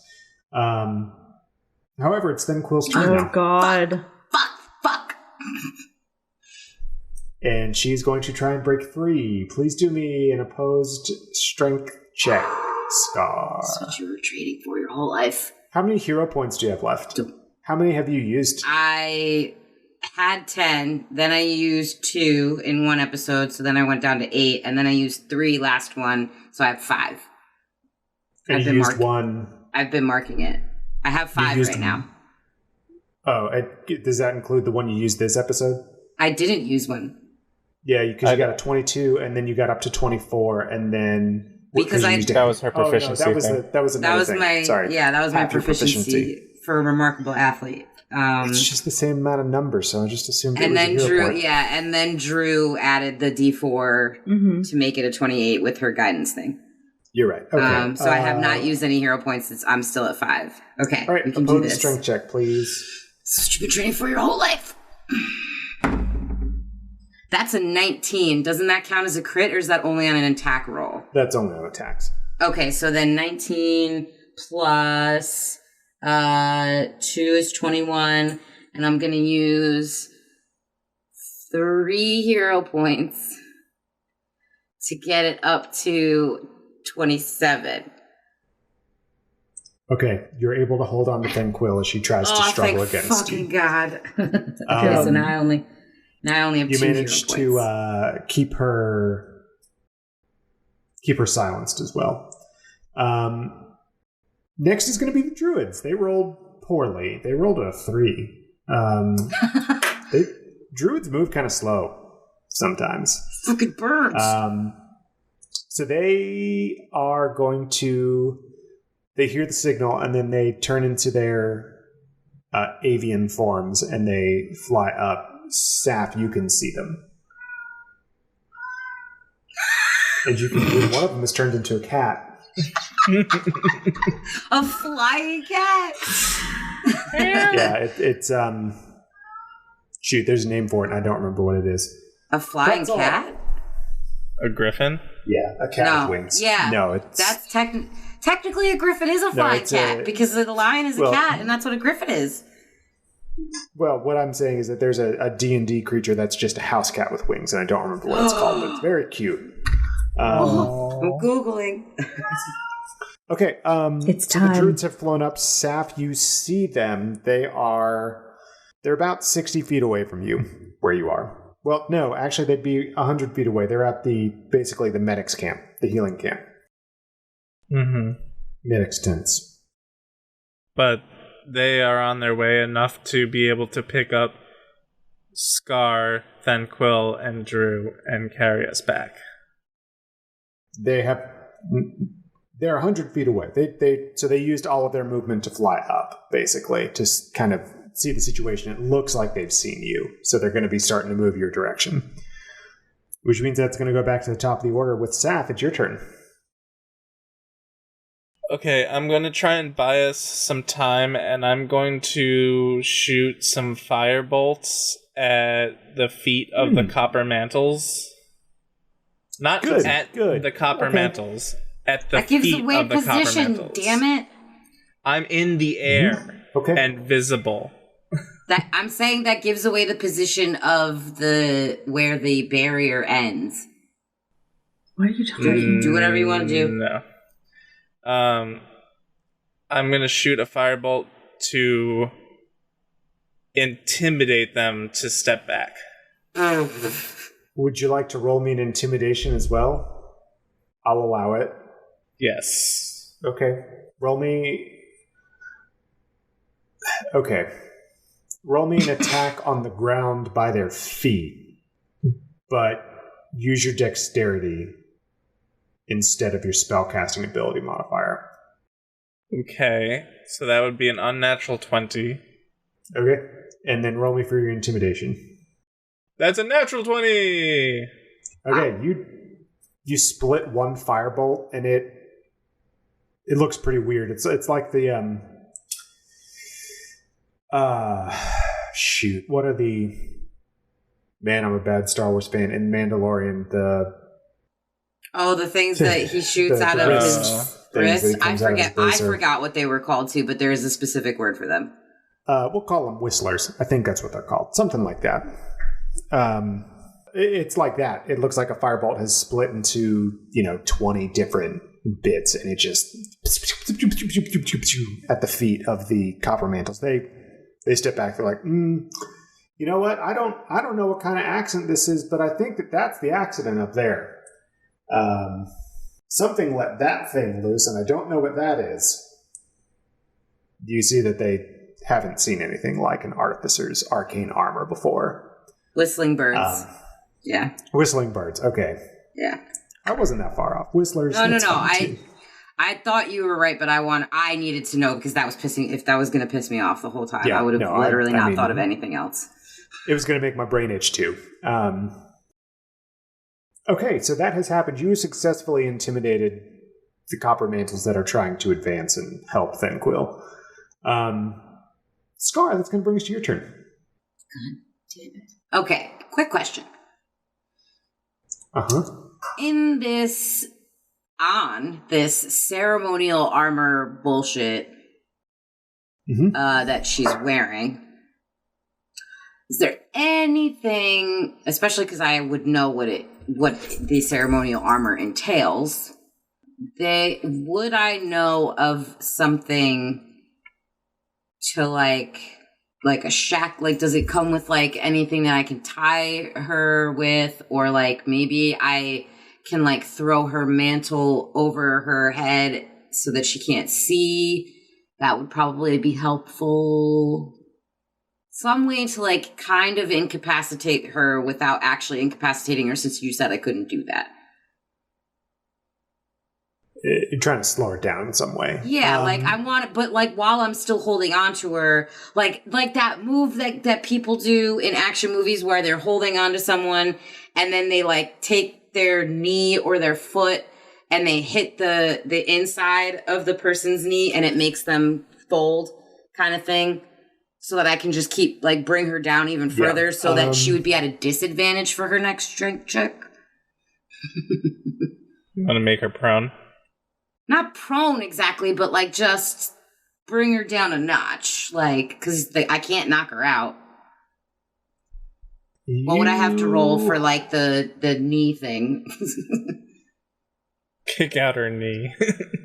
However, it's Thanquil's turn now. Oh god. Fuck. And she's going to try and break free. Please do me an opposed strength check, Scar. That's what you were trading for your whole life. How many hero points do you have left? 2. How many have you used? I had 10, then I used 2 in one episode, so then I went down to 8, and then I used 3 last one, so I have 5. And you used 1. I've been marking it. I have 5 right now. Oh, does that include the one you used this episode? I didn't use one. Yeah, because you got a 22, and then you got up to 24, and then... Because that was her proficiency. That was another thing. That was my proficiency for a remarkable athlete. It's just the same amount of numbers, so I just assumed. And then Drew added the D4 to make it a 28 with her guidance thing. You're right. Okay. So I have not used any hero points. I'm still at 5. Okay. All right. We can do this. Strength check, please. This is what you've been training for your whole life. That's a 19. Doesn't that count as a crit, or is that only on an attack roll? That's only on attacks. Okay, so then 19 plus 2 is 21, and I'm going to use 3 hero points to get it up to 27. Okay, you're able to hold on to Thanquil as she tries to struggle against you. Fucking God. Okay, so now I only have 2 hero points. You managed to keep her silenced as well. Next is going to be the druids. They rolled poorly. They rolled a 3. Druids move kind of slow sometimes. Fucking birds. So they are going to... They hear the signal, and then they turn into their avian forms, and they fly up. Saf, you can see them. And you can... One of them is turned into a cat. A flying cat. Yeah, it's shoot, there's a name for it and I don't remember what it is. A flying cat? A griffin? Yeah, a cat with wings. Yeah. No, it's... That's technically a griffin is a flying cat because the lion is a cat and that's what a griffin is. Well, what I'm saying is that there's a D&D creature that's just a house cat with wings and I don't remember what it's called, but it's very cute. I'm Googling. Okay, It's so the time. druids have flown up. Saf, you see them. They're about 60 feet away from you, where you are. Well, no, actually, they'd be 100 feet away. They're at basically the medics camp, the healing camp. Mm-hmm. Medics tents. But they are on their way enough to be able to pick up Scar, Thanquil, and Drew and carry us back. They're 100 feet away. So they used all of their movement to fly up, basically, to kind of see the situation. It looks like they've seen you, so they're going to be starting to move your direction. Which means that's going to go back to the top of the order with Saf. It's your turn. Okay, I'm going to try and buy us some time, and I'm going to shoot some fire bolts at the feet of the copper mantles. Not at the copper mantles. At the That gives feet away of the copper position, mantles. damn it. I'm in the air and visible. That I'm saying that gives away the position of where the barrier ends. What are you talking about? Do whatever you want to do. No. I'm going to shoot a firebolt to intimidate them to step back. Would you like to roll me an intimidation as well? I'll allow it. Yes. Okay. Roll me an attack on the ground by their feet, but use your dexterity instead of your spellcasting ability modifier. Okay, so that would be an unnatural 20. Okay. And then roll me for your intimidation. That's a natural 20! Okay, you split one firebolt, and it looks pretty weird. It's like the shoot. What are the... Man, I'm a bad Star Wars fan. In Mandalorian, the things that he shoots out of his wrist. I forgot what they were called too, but there is a specific word for them. We'll call them whistlers. I think that's what they're called. Something like that. It's like that. It looks like a firebolt has split into, 20 different bits, and it just at the feet of the copper mantles. They step back. They're like, you know what? I don't know what kind of accident this is, but I think that's the accident up there. Something let that thing loose, and I don't know what that is. You see that they haven't seen anything like an artificer's arcane armor before. Whistling birds. Yeah. Whistling birds. Okay. Yeah. I wasn't that far off. Whistlers. No. I thought you were right, but I needed to know because if that was going to piss me off the whole time, I would have not thought of anything else. It was going to make my brain itch too. Okay, so that has happened. You successfully intimidated the copper mantles that are trying to advance and help Thanquil. Scar, that's going to bring us to your turn. God damn it. Okay, quick question. Uh-huh. In this ceremonial armor bullshit that she's wearing, is there anything, especially because I would know what the ceremonial armor entails, would I know of something to like a shack? Like, does it come with like anything that I can tie her with, or like maybe I can like throw her mantle over her head so that she can't see? That would probably be helpful. Some way to like kind of incapacitate her without actually incapacitating her, since you said I couldn't do that. You're trying to slow her down in some way. Yeah, I want it, but like while I'm still holding on to her, like that move that people do in action movies where they're holding on to someone and then they like take their knee or their foot and they hit the inside of the person's knee and it makes them fold, kind of thing, so that I can just keep like bring her down even further, so that she would be at a disadvantage for her next strength check. You want to make her prone? Not prone exactly, but like just bring her down a notch, like, because I can't knock her out. What would I have to roll for like the knee thing? Kick out her knee.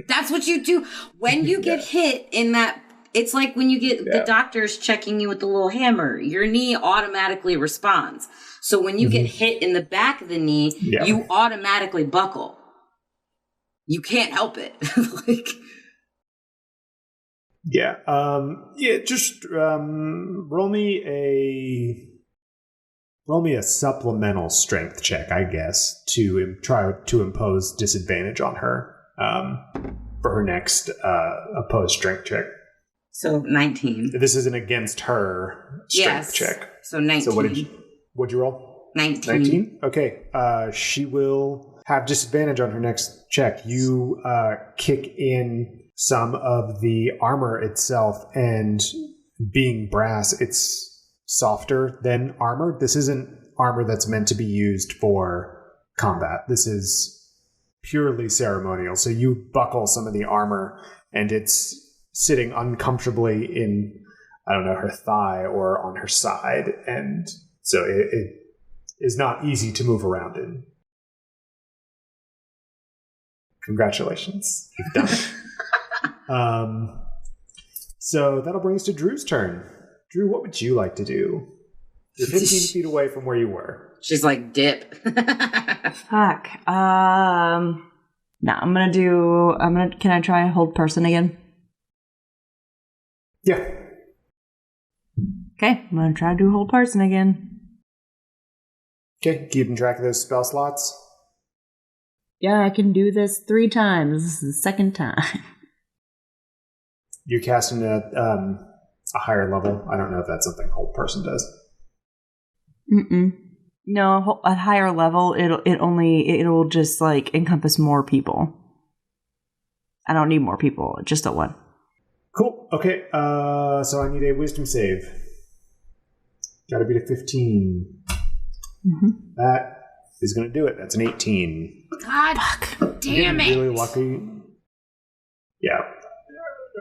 That's what you do. When you get hit in that, it's like when you get the doctors checking you with the little hammer, your knee automatically responds. So when you get hit in the back of the knee, you automatically buckle. You can't help it. Just roll me a supplemental strength check, I guess, to try to impose disadvantage on her for her next opposed strength check. So 19. This isn't against her strength check. So 19. So what'd you roll? 19. 19? Okay. She will have disadvantage on her next check. You kick in some of the armor itself, and being brass, it's softer than armor. This isn't armor that's meant to be used for combat. This is purely ceremonial. So you buckle some of the armor, and it's sitting uncomfortably in, I don't know, her thigh or on her side. And so it is not easy to move around in. Congratulations. You've done it. So that'll bring us to Drew's turn. Drew, what would you like to do? You're 15 feet away from where you were. She's like, dip. Fuck. No, can I try and hold person again? Yeah. Okay, I'm gonna try to do hold person again. Okay, keeping track of those spell slots. Yeah, I can do this 3 times. This is the second time. You're casting at a higher level. I don't know if that's something hold person does. No, at higher level, it'll just like encompass more people. I don't need more people, just a 1. Cool. Okay. So I need a wisdom save. Got to beat a 15. That is going to do it. That's an 18. God damn it! Really lucky. Yeah.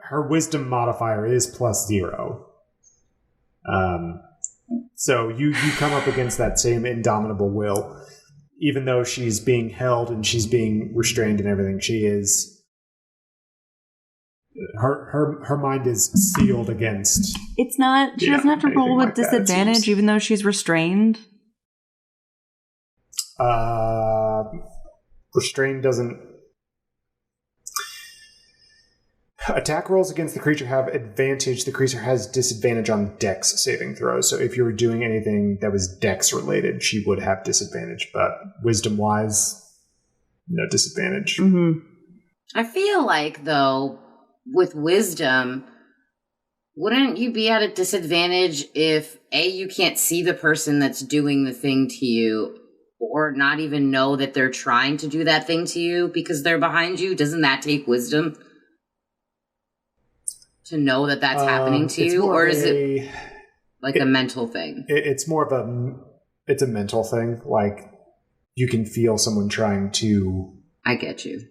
Her wisdom modifier is +0. So you come up against that same indomitable will. Even though she's being held and she's being restrained and everything, she is... Her mind is sealed against... It's not... She doesn't have to roll with like disadvantage even though she's restrained? Restrained doesn't... Attack rolls against the creature have advantage. The creature has disadvantage on dex saving throws. So if you were doing anything that was dex related, she would have disadvantage. But wisdom wise, no disadvantage. I feel like, though, with wisdom, wouldn't you be at a disadvantage if, A, you can't see the person that's doing the thing to you, or not even know that they're trying to do that thing to you because they're behind you? Doesn't that take wisdom to know that that's happening to you? Or is it like a mental thing? It's more of it's a mental thing. Like, you can feel someone trying to... I get you.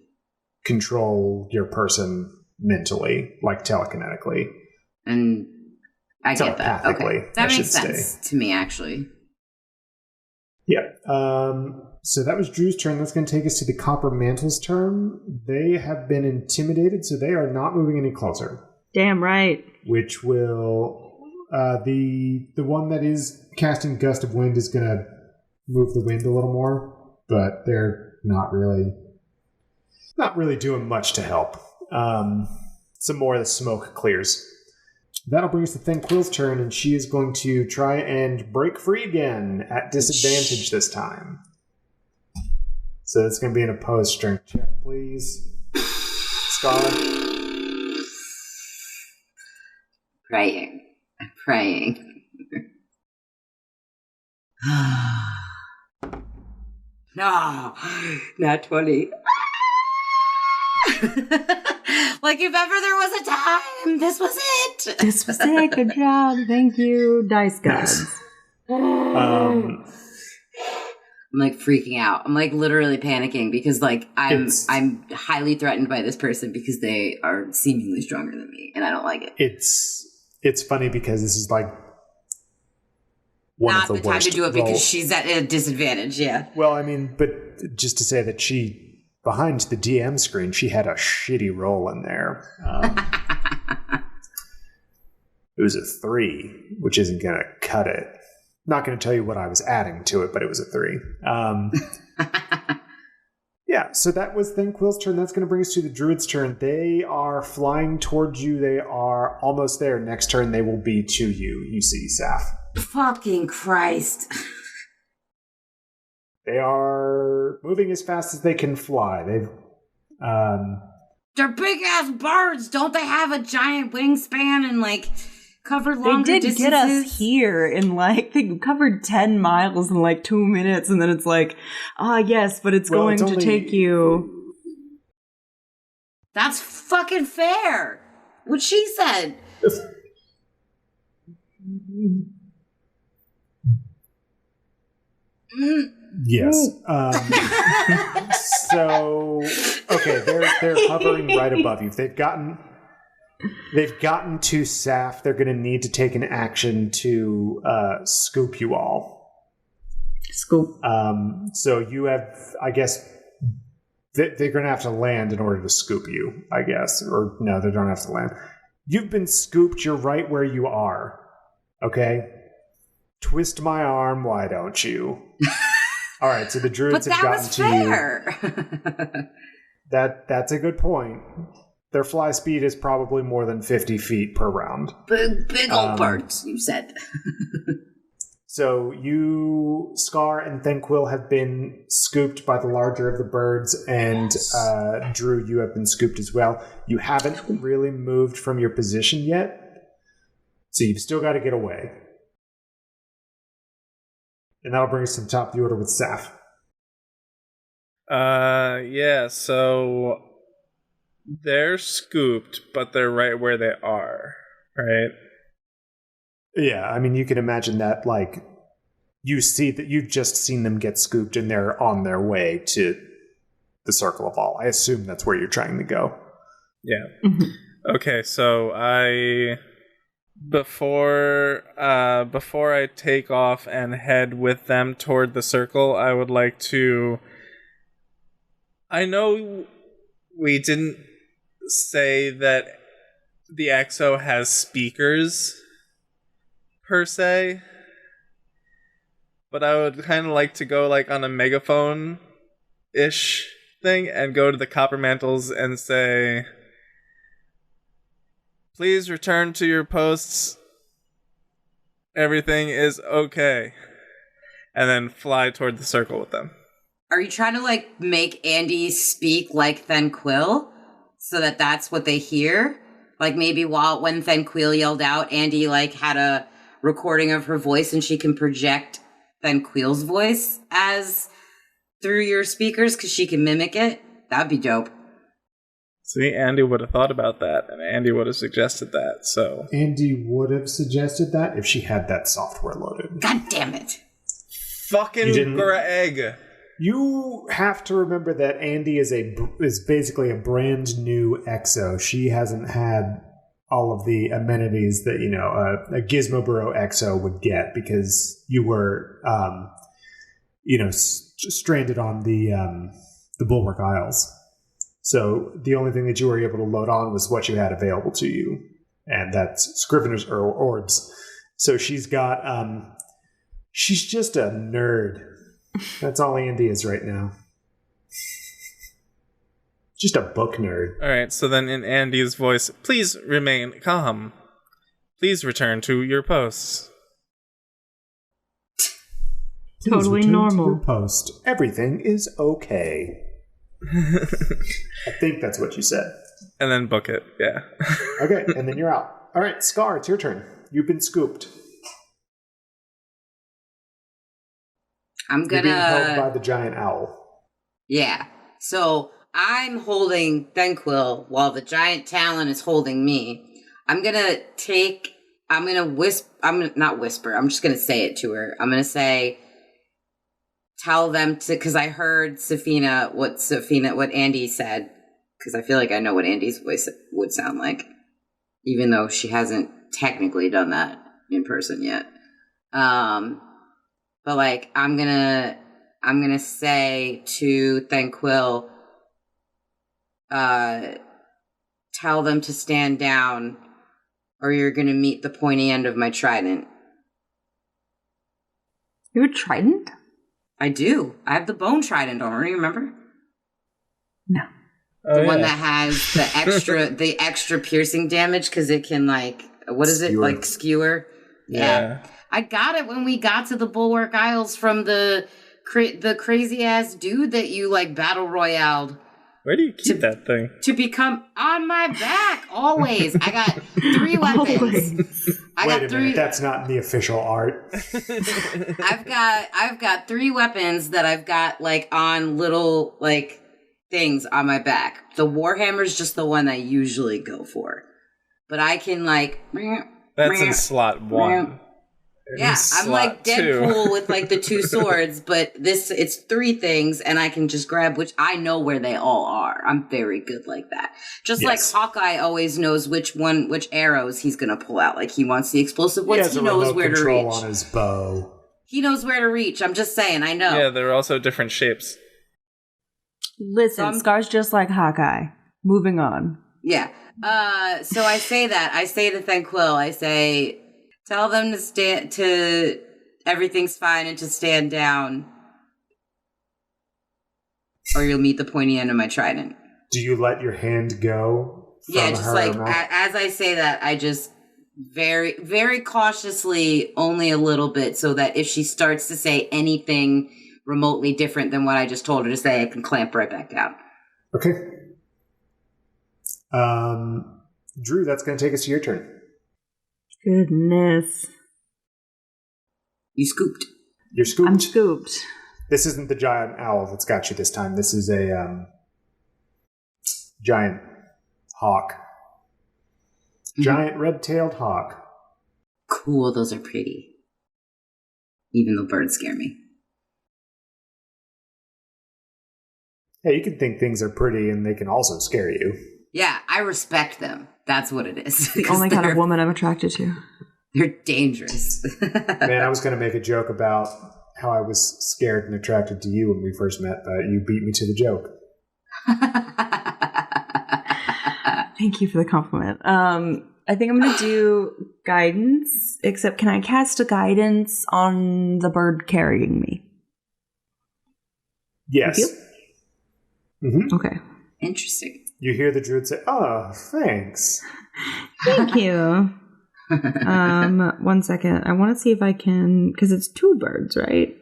Control your person mentally, like telekinetically. And I get that. Okay. That makes sense to me, actually. Yeah. So that was Drew's turn. That's going to take us to the Copper Mantle's turn. They have been intimidated, so they are not moving any closer. Damn right. Which will... the one that is casting Gust of Wind is going to move the wind a little more, but they're not really doing much to help. Some more of the smoke clears. That'll bring us to Thanquil's turn, and she is going to try and break free again at disadvantage this time. So it's going to be an opposed strength check, please. Scar. I'm praying. No, not 20. Like, if ever there was a time, this was it. This was it. Good job. Thank you, dice gods. I'm like freaking out. I'm like literally panicking because like I'm highly threatened by this person because they are seemingly stronger than me, and I don't like it. It's funny because this is like one not of the time to do it because she's at a disadvantage. Yeah. Well, I mean, but just to say that she behind the DM screen, she had a shitty roll in there. It was a 3, which isn't going to cut it. Not going to tell you what I was adding to it, but it was a 3. Yeah, so that was Thanquil's turn. That's going to bring us to the Druid's turn. They are flying towards you. They are almost there. Next turn, they will be to you. You see, Saf. Fucking Christ. They are moving as fast as they can fly. They've... They're big-ass birds. Don't they have a giant wingspan and, like, cover longer They did distances? get us here in, like, they covered 10 miles in, like, 2 minutes, and then it's like, yes, but it's going to take you... That's fucking fair. What she said. Yes. So, okay, they're hovering right above you. They've gotten to Saf. They're going to need to take an action to scoop you all. Scoop. So you have, I guess, they're going to have to land in order to scoop you, I guess. Or no, they don't have to land. You've been scooped. You're right where you are. Okay? Twist my arm, why don't you? All right, so the druids have gotten to you. That's a good point. Their fly speed is probably more than 50 feet per round. Big old birds, you said. So you, Scar, and Thanquil have been scooped by the larger of the birds, and Drew, you have been scooped as well. You haven't really moved from your position yet, so you've still got to get away. And that'll bring us to the top of the order with Saf. Yeah, so they're scooped, but they're right where they are, right? Yeah, I mean, you can imagine that, like, you see that you've just seen them get scooped and they're on their way to the Circle of All. I assume that's where you're trying to go. Yeah. Okay, so Before I take off and head with them toward the circle, I would like to... I know we didn't say that the EXO has speakers, per se, but I would kind of like to go like on a megaphone-ish thing and go to the Copper Mantles and say... Please return to your posts. Everything is okay. And then fly toward the circle with them. Are you trying to, like, make Andy speak like Thanquil so that that's what they hear? Like, maybe when Thanquil yelled out, Andy, like, had a recording of her voice and she can project Thanquil's voice as through your speakers because she can mimic it? That'd be dope. See, Andy would have thought about that, and Andy would have suggested that, so... Andy would have suggested that if she had that software loaded. God damn it. Fucking Greg! You have to remember that Andy is basically a brand new EXO. She hasn't had all of the amenities that, you know, a Gizmo Burrow EXO would get because you were, stranded on the Bulwark Isles. So the only thing that you were able to load on was what you had available to you, and that's Scrivener's Orbs. So she's got, she's just a nerd. That's all Andy is right now. Just a book nerd. Alright, so then in Andy's voice, please remain calm. Please return to your posts. Totally normal. To your post. Everything is okay. I think that's what you said. And then book it, yeah. Okay, and then you're out. All right, Scar, it's your turn. You've been scooped. You're being held by the giant owl. Yeah. So I'm holding Thanquil while the giant Talon is holding me. I'm not whisper. I'm just gonna say it to her. I'm gonna say, tell them to, because I heard what Andy said, because I feel like I know what Andy's voice would sound like, even though she hasn't technically done that in person yet. But like, I'm gonna say to Thanquil, tell them to stand down or you're going to meet the pointy end of my trident. You have a trident? I do. I have the bone trident, don't you remember? No. The one that has the extra piercing damage because it can what is it? Skewer. Like skewer? Yeah. I got it when we got to the Bulwark Isles from the crazy ass dude that you battle royaled. Where do you keep that thing? To become on my back always. I got 3 weapons. Wait a minute, that's not in the official art. I've got 3 weapons that I've got on little things on my back. The Warhammer's just the one I usually go for. But I can That's in slot 1. Yeah, I'm like Deadpool with the 2 swords, but it's 3 things and I can just grab which I know where they all are. I'm very good like that. Just like Hawkeye always knows which arrows he's going to pull out. He wants the explosive ones, he knows where to reach. On his bow. He knows where to reach. I'm just saying, I know. Yeah, they're also different shapes. Listen, Scar's just like Hawkeye. Moving on. Yeah. So I say that. I say to Thanquil, I say, tell them to everything's fine and to stand down. Or you'll meet the pointy end of my trident. Do you let your hand go? Yeah, just as I say that, I just very, very cautiously, only a little bit, so that if she starts to say anything remotely different than what I just told her to say, I can clamp right back down. Okay. Drew, that's going to take us to your turn. Goodness. You scooped. You're scooped. I'm scooped. This isn't the giant owl that's got you this time. This is a giant hawk. Giant red-tailed hawk. Cool, those are pretty. Even though birds scare me. Yeah, you can think things are pretty and they can also scare you. Yeah, I respect them. That's what it is. The only kind of woman I'm attracted to. They're dangerous. Man, I was going to make a joke about how I was scared and attracted to you when we first met, but you beat me to the joke. Thank you for the compliment. I think I'm going to do guidance, except can I cast a guidance on the bird carrying me? Yes. Mm-hmm. Okay. Interesting. You hear the druid say, "Oh, thanks." Thank you. 1 second. I want to see if I can, because it's 2 birds, right?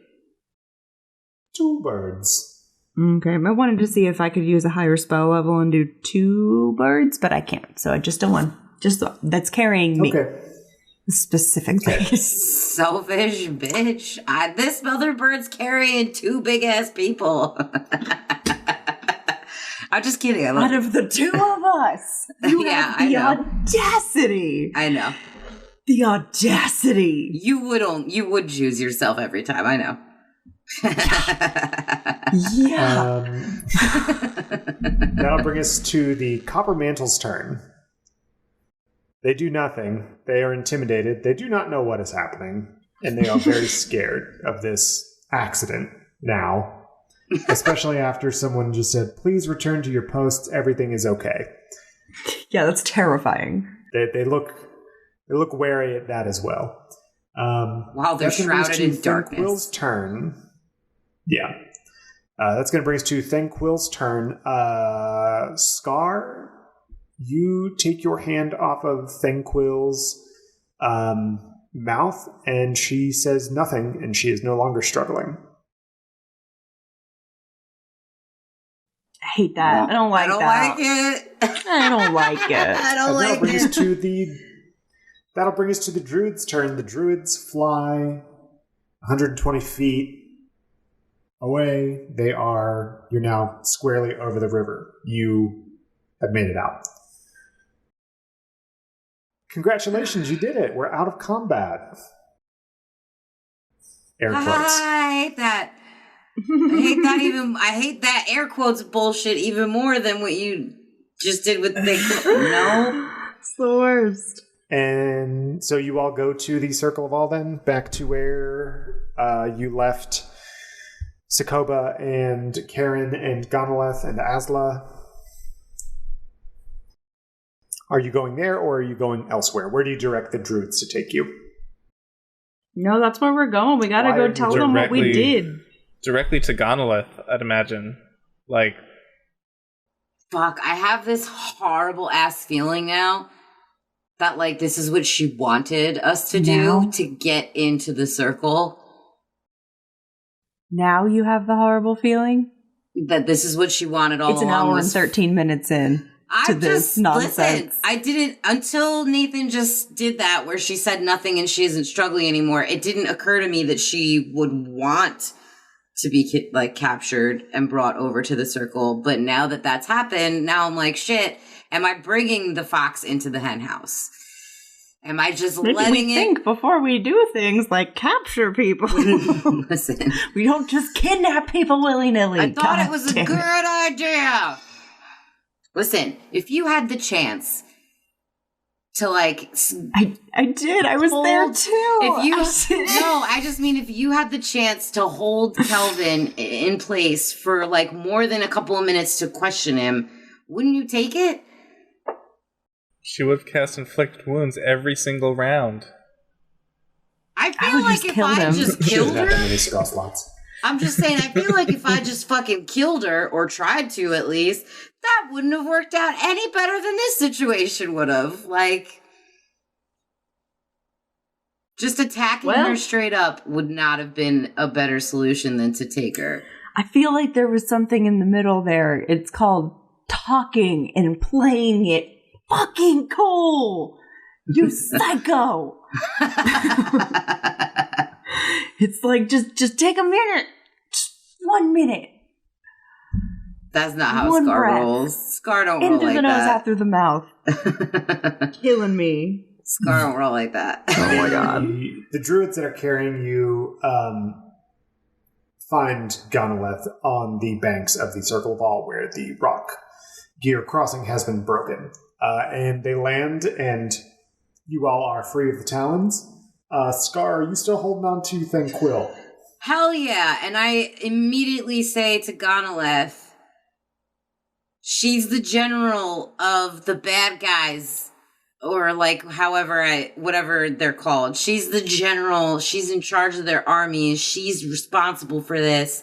2 birds. Okay. I wanted to see if I could use a higher spell level and do 2 birds, but I can't. So I just do 1. Just that's carrying me. Okay. Specifically. Selfish bitch. This mother bird's carrying 2 big ass people. I'm just kidding. Out of the 2 of us, you have the audacity. I know. The audacity. You would choose yourself every time. I know. Yeah. That'll bring us to the Copper Mantle's turn. They do nothing. They are intimidated. They do not know what is happening. And they are very scared of this accident now. Especially after someone just said, "Please return to your posts. Everything is okay." Yeah, that's terrifying. They look wary at that as well. Wow, they're shrouded in darkness. Thanquil's turn. Yeah. That's going to bring us to Thanquil's turn. Scar, you take your hand off of Thanquil's mouth, and she says nothing, and she is no longer struggling. I hate that. I don't like it. I don't like it. I don't like it. That'll bring us to the druid's turn. The druids fly 120 feet away. You're now squarely over the river. You have made it out. Congratulations, you did it. We're out of combat. Air quotes. I hate that. I hate that air quotes bullshit even more than what you just did with the no. It's the worst. And so you all go to the Circle of All then, back to where you left Sokoba and Karen and Gonoleth and Asla. Are you going there, or are you going elsewhere? Where do you direct the druids to take you? No, that's where we're going. We gotta go tell them what we did. Directly to Gonolith, I'd imagine. Like, fuck, I have this horrible ass feeling now that, like, this is what she wanted us to do to get into the circle. Now you have the horrible feeling? That this is what she wanted all along. It's an hour and 13 minutes in. This nonsense. Listen, I didn't, until Nathan just did that where she said nothing and she isn't struggling anymore, it didn't occur to me that she would want to be like captured and brought over to the circle. But now that that's happened, now I'm like, shit, am I bringing the fox into the hen house? Am I just letting it think before we do things like capture people? Listen, we don't just kidnap people willy-nilly. I thought it was a good idea. Listen, if you had the chance to, like... I did. I was there, too. I just mean if you had the chance to hold Kelvin in place for, like, more than a couple of minutes to question him, wouldn't you take it? She would have cast Inflict Wounds every single round. I feel like if I just killed her... many spell slots. I'm just saying, I feel like if I just fucking killed her, or tried to at least, that wouldn't have worked out any better than this situation would have. Like, just attacking her straight up would not have been a better solution than to take her. I feel like there was something in the middle there. It's called talking and playing it fucking cool. You psycho. It's like, just take a minute. Just 1 minute. That's not how Scar rolls. Scar don't roll like that. Into the nose, out through the mouth. Killing me. Scar don't roll like that. Oh my god. The druids that are carrying you find Gonolith on the banks of the Circle of All, where the rock gear crossing has been broken. And they land, and you all are free of the talons. Scar, are you still holding on to Thanquil? Hell yeah. And I immediately say to Gonolith, she's the general of the bad guys, or like whatever they're called. She's the general. She's in charge of their armies. She's responsible for this.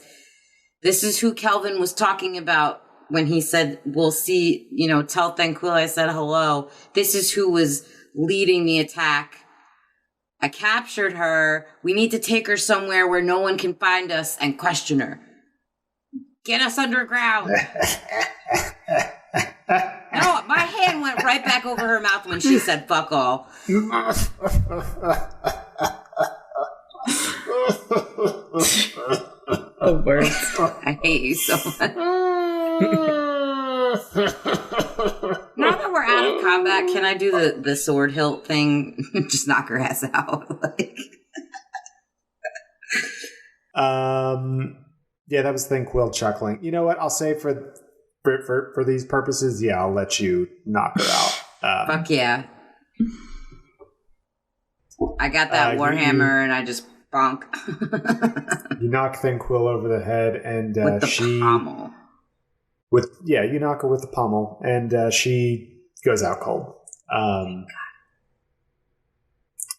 This is who Kelvin was talking about when he said, we'll see, tell Thanquil I said hello. This is who was leading the attack. I captured her. We need to take her somewhere where no one can find us and question her. Get us underground. No, my hand went right back over her mouth when she said fuck all. Oh, words. I hate you so much. Now that we're out of combat, can I do the sword hilt thing? Just knock her ass out. Yeah, that was Thanquil chuckling. You know what? I'll say for these purposes, yeah, I'll let you knock her out. Fuck yeah. I got that Warhammer and I just bonk. You knock Thanquil over the head, and with the pommel. You knock her with the pommel, and she goes out cold.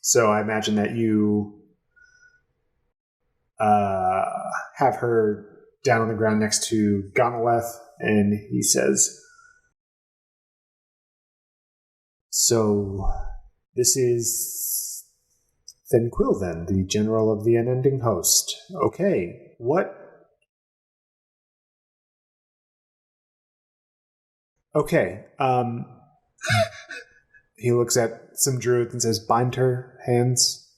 So I imagine that you have her down on the ground next to Gonolith, and he says, "So this is Thanquil, then, the general of the unending host. Okay, what?" Okay, he looks at some druids and says, "Bind her hands,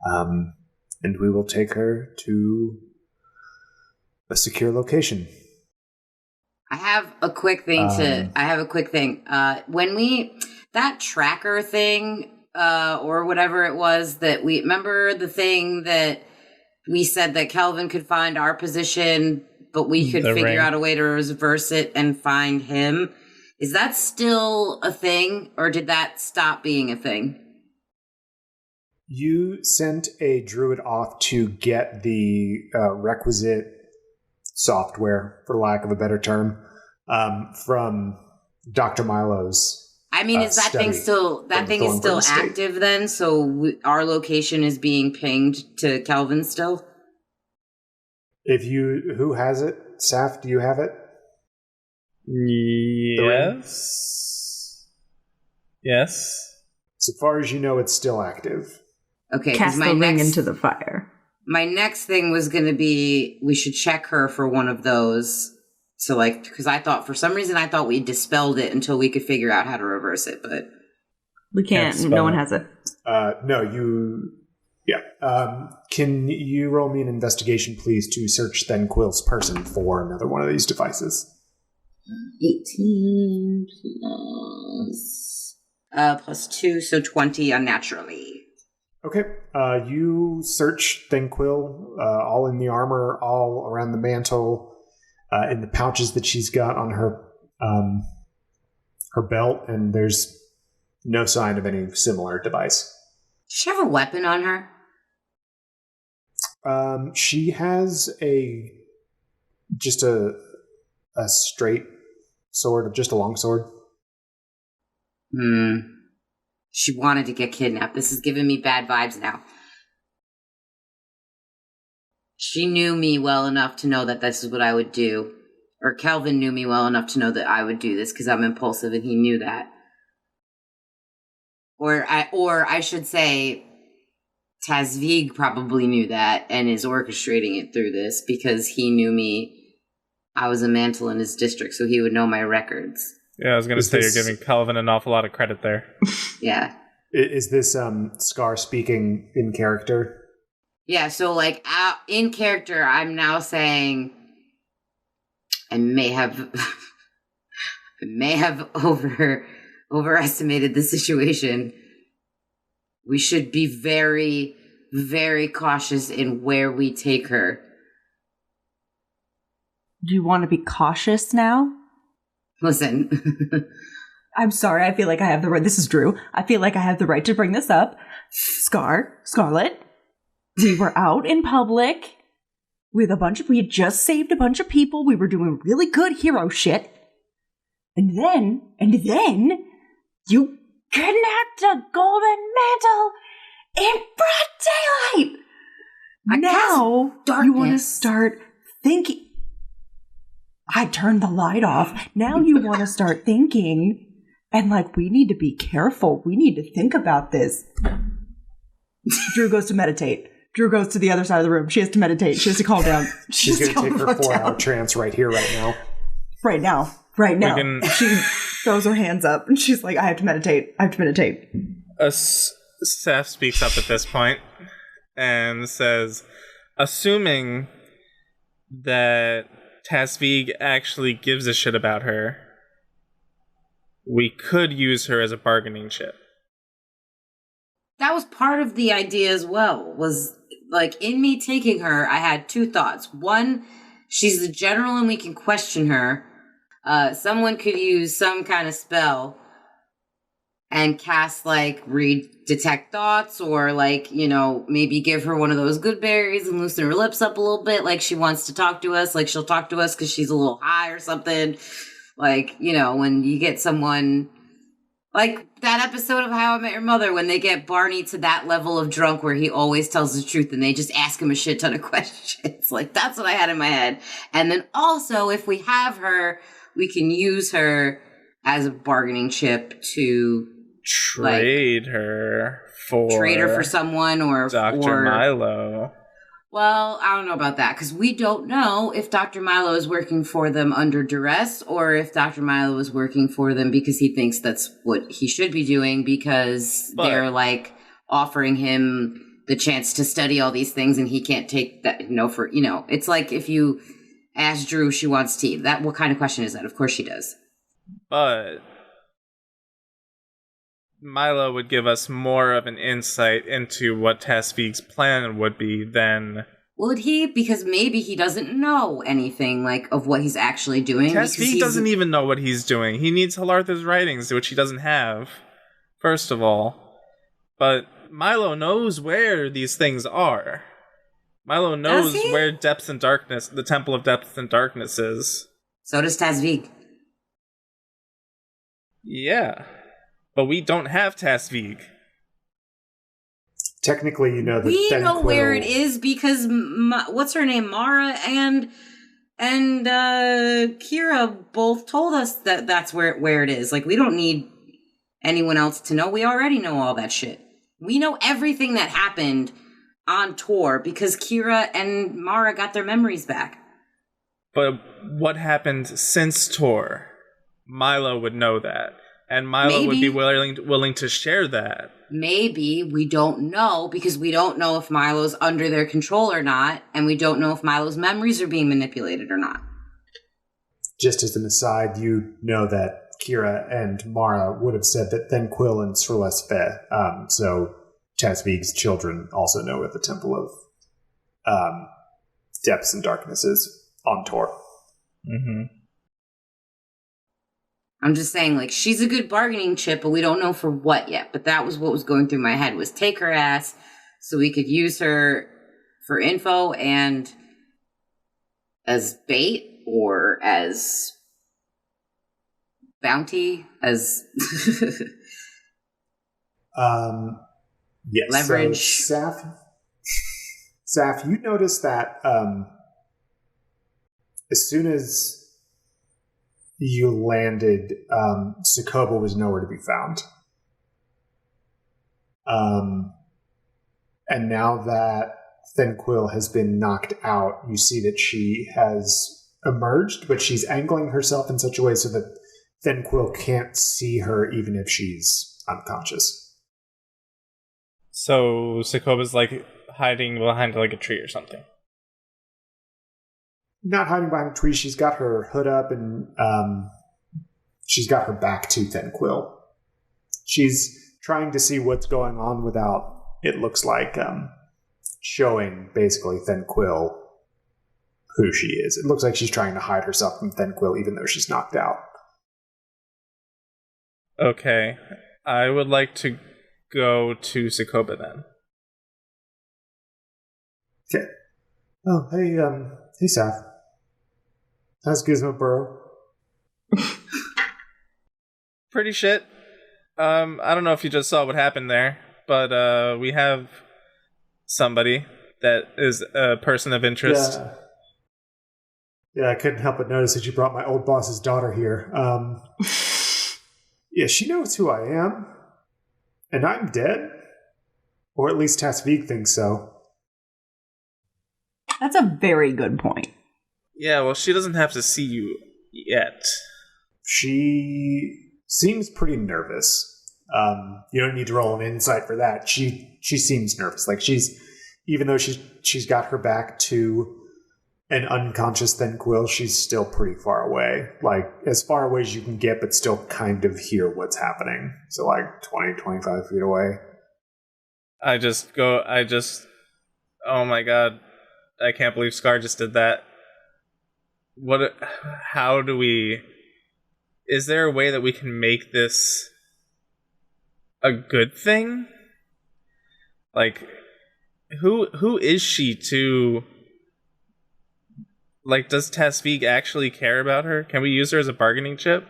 and we will take her to a secure location." I have a quick thing when that tracker thing, or whatever it was that we remember, the thing that we said that Kelvin could find our position, but we could figure out a way to reverse it and find him. Is that still a thing, or did that stop being a thing? You sent a druid off to get the requisite software, for lack of a better term, from Dr. Milo's I mean, is that thing still active then? So our location is being pinged to Kelvin still? Who has it? Saf, do you have it? Yes. Yes. So far as you know, it's still active. Okay, cast the ring into the fire. My next thing was going to be we should check her for one of those. So, like, because for some reason, I thought we dispelled it until we could figure out how to reverse it, but we can't. No one has it. No, you. Yeah. Can you roll me an investigation, please, to search Thenquil's person for another one of these devices? 18 plus 2, so 20 unnaturally. Okay. You search Thenquil, all in the armor, all around the mantle, in the pouches that she's got on her belt, and there's no sign of any similar device. Does she have a weapon on her? She has just a straight sword, just a long sword. She wanted to get kidnapped. This is giving me bad vibes now. She knew me well enough to know that this is what I would do. Or Kelvin knew me well enough to know that I would do this because I'm impulsive and he knew that. Or I should say, Tazvig probably knew that and is orchestrating it through this because he knew me. I was a mantle in his district, so he would know my records. Yeah, I was going to say you're giving Kelvin an awful lot of credit there. Yeah. Is this Scar speaking in character? Yeah, so like in character, I'm now saying I may have overestimated the situation. We should be very, very cautious in where we take her. Do you want to be cautious now? Listen. I'm sorry, I feel like I have the right. This is Drew. I feel like I have the right to bring this up. Scarlet, we were out in public with we had just saved a bunch of people. We were doing really good hero shit. And then you kidnapped a golden mantle in broad daylight. Now you want to start thinking. I turned the light off. Now you want to start thinking, and we need to be careful. We need to think about this. Drew goes to meditate. Drew goes to the other side of the room. She has to meditate. She has to calm down. She's going to take her 4-hour trance right here, right now. Right now. She throws her hands up, and she's like, I have to meditate. Seth speaks up at this point and says, assuming that Tasvig actually gives a shit about her, we could use her as a bargaining chip. That was part of the idea as well, was in me taking her, I had two thoughts. One, she's the general and we can question her. Someone could use some kind of spell and cast read detect thoughts, or maybe give her one of those good berries and loosen her lips up a little bit, she wants to talk to us, she'll talk to us because she's a little high or something. When you get someone that episode of How I Met Your Mother, when they get Barney to that level of drunk where he always tells the truth and they just ask him a shit ton of questions. That's what I had in my head. And then also, if we have her, we can use her as a bargaining chip to trade her for someone, or Dr. Milo. Well, I don't know about that, because we don't know if Dr. Milo is working for them under duress, or if Dr. Milo is working for them because he thinks that's what he should be doing, because they're offering him the chance to study all these things and he can't take that, it's like if you ask Drew if she wants tea. What kind of question is that? Of course she does. But Milo would give us more of an insight into what Tasvig's plan would be than... Would he? Because maybe he doesn't know anything, of what he's actually doing. Tasvig doesn't even know what he's doing. He needs Halartha's writings, which he doesn't have, first of all. But Milo knows where these things are. Milo knows where Depth and Darkness, the Temple of Depth and Darkness is. So does Tasvig. Yeah. But we don't have Tasvig. Technically, you know that We Thenquil, know where it is because what's her name, Mara and Kira both told us that that's where it is. Like, we don't need anyone else to know. We already know all that shit. We know everything that happened on tour because Kira and Mara got their memories back. But what happened since tour? Milo would know that. And Milo would be willing to share that. Maybe. We don't know because we don't know if Milo's under their control or not. And we don't know if Milo's memories are being manipulated or not. Just as an aside, you know that Kira and Mara would have said that Thenquil and Srelesfe, so Tasvig's children, also know where the Temple of Depths and Darkness is on tour. Mm-hmm. I'm just saying, like, she's a good bargaining chip, but we don't know for what yet. But that was what was going through my head, was take her ass so we could use her for info and as bait or as bounty, as yes, leverage. So, Saf, you notice that as soon as you landed, Sokoba was nowhere to be found. And now that Thenquil has been knocked out, you see that she has emerged, but she's angling herself in such a way so that Thenquil can't see her even if she's unconscious. So Sokoba's like hiding behind like a tree or something. Not hiding behind a tree. She's got her hood up and she's got her back to Thenquil. She's trying to see what's going on without, it looks like, showing basically Thenquil who she is. It looks like she's trying to hide herself from Thenquil even though she's knocked out. Okay. I would like to go to Sokoba then. Okay. Oh, hey, Saf. How's Gizmo Burrow? Pretty shit. I don't know if you just saw what happened there, but we have somebody that is a person of interest. Yeah, I couldn't help but notice that you brought my old boss's daughter here. Yeah, she knows who I am. And I'm dead. Or at least Tasvig thinks so. That's a very good point. Yeah, well, she doesn't have to see you yet. She seems pretty nervous. You don't need to roll an insight for that. She seems nervous. Like even though she's got her back to an unconscious Thenquil, she's still pretty far away. Like as far away as you can get, but still kind of hear what's happening. So like 20, 25 feet away. Oh my god. I can't believe Scar just did that. Is there a way that we can make this a good thing? Like, who is she to, like, does Tasvig actually care about her? Can we use her as a bargaining chip?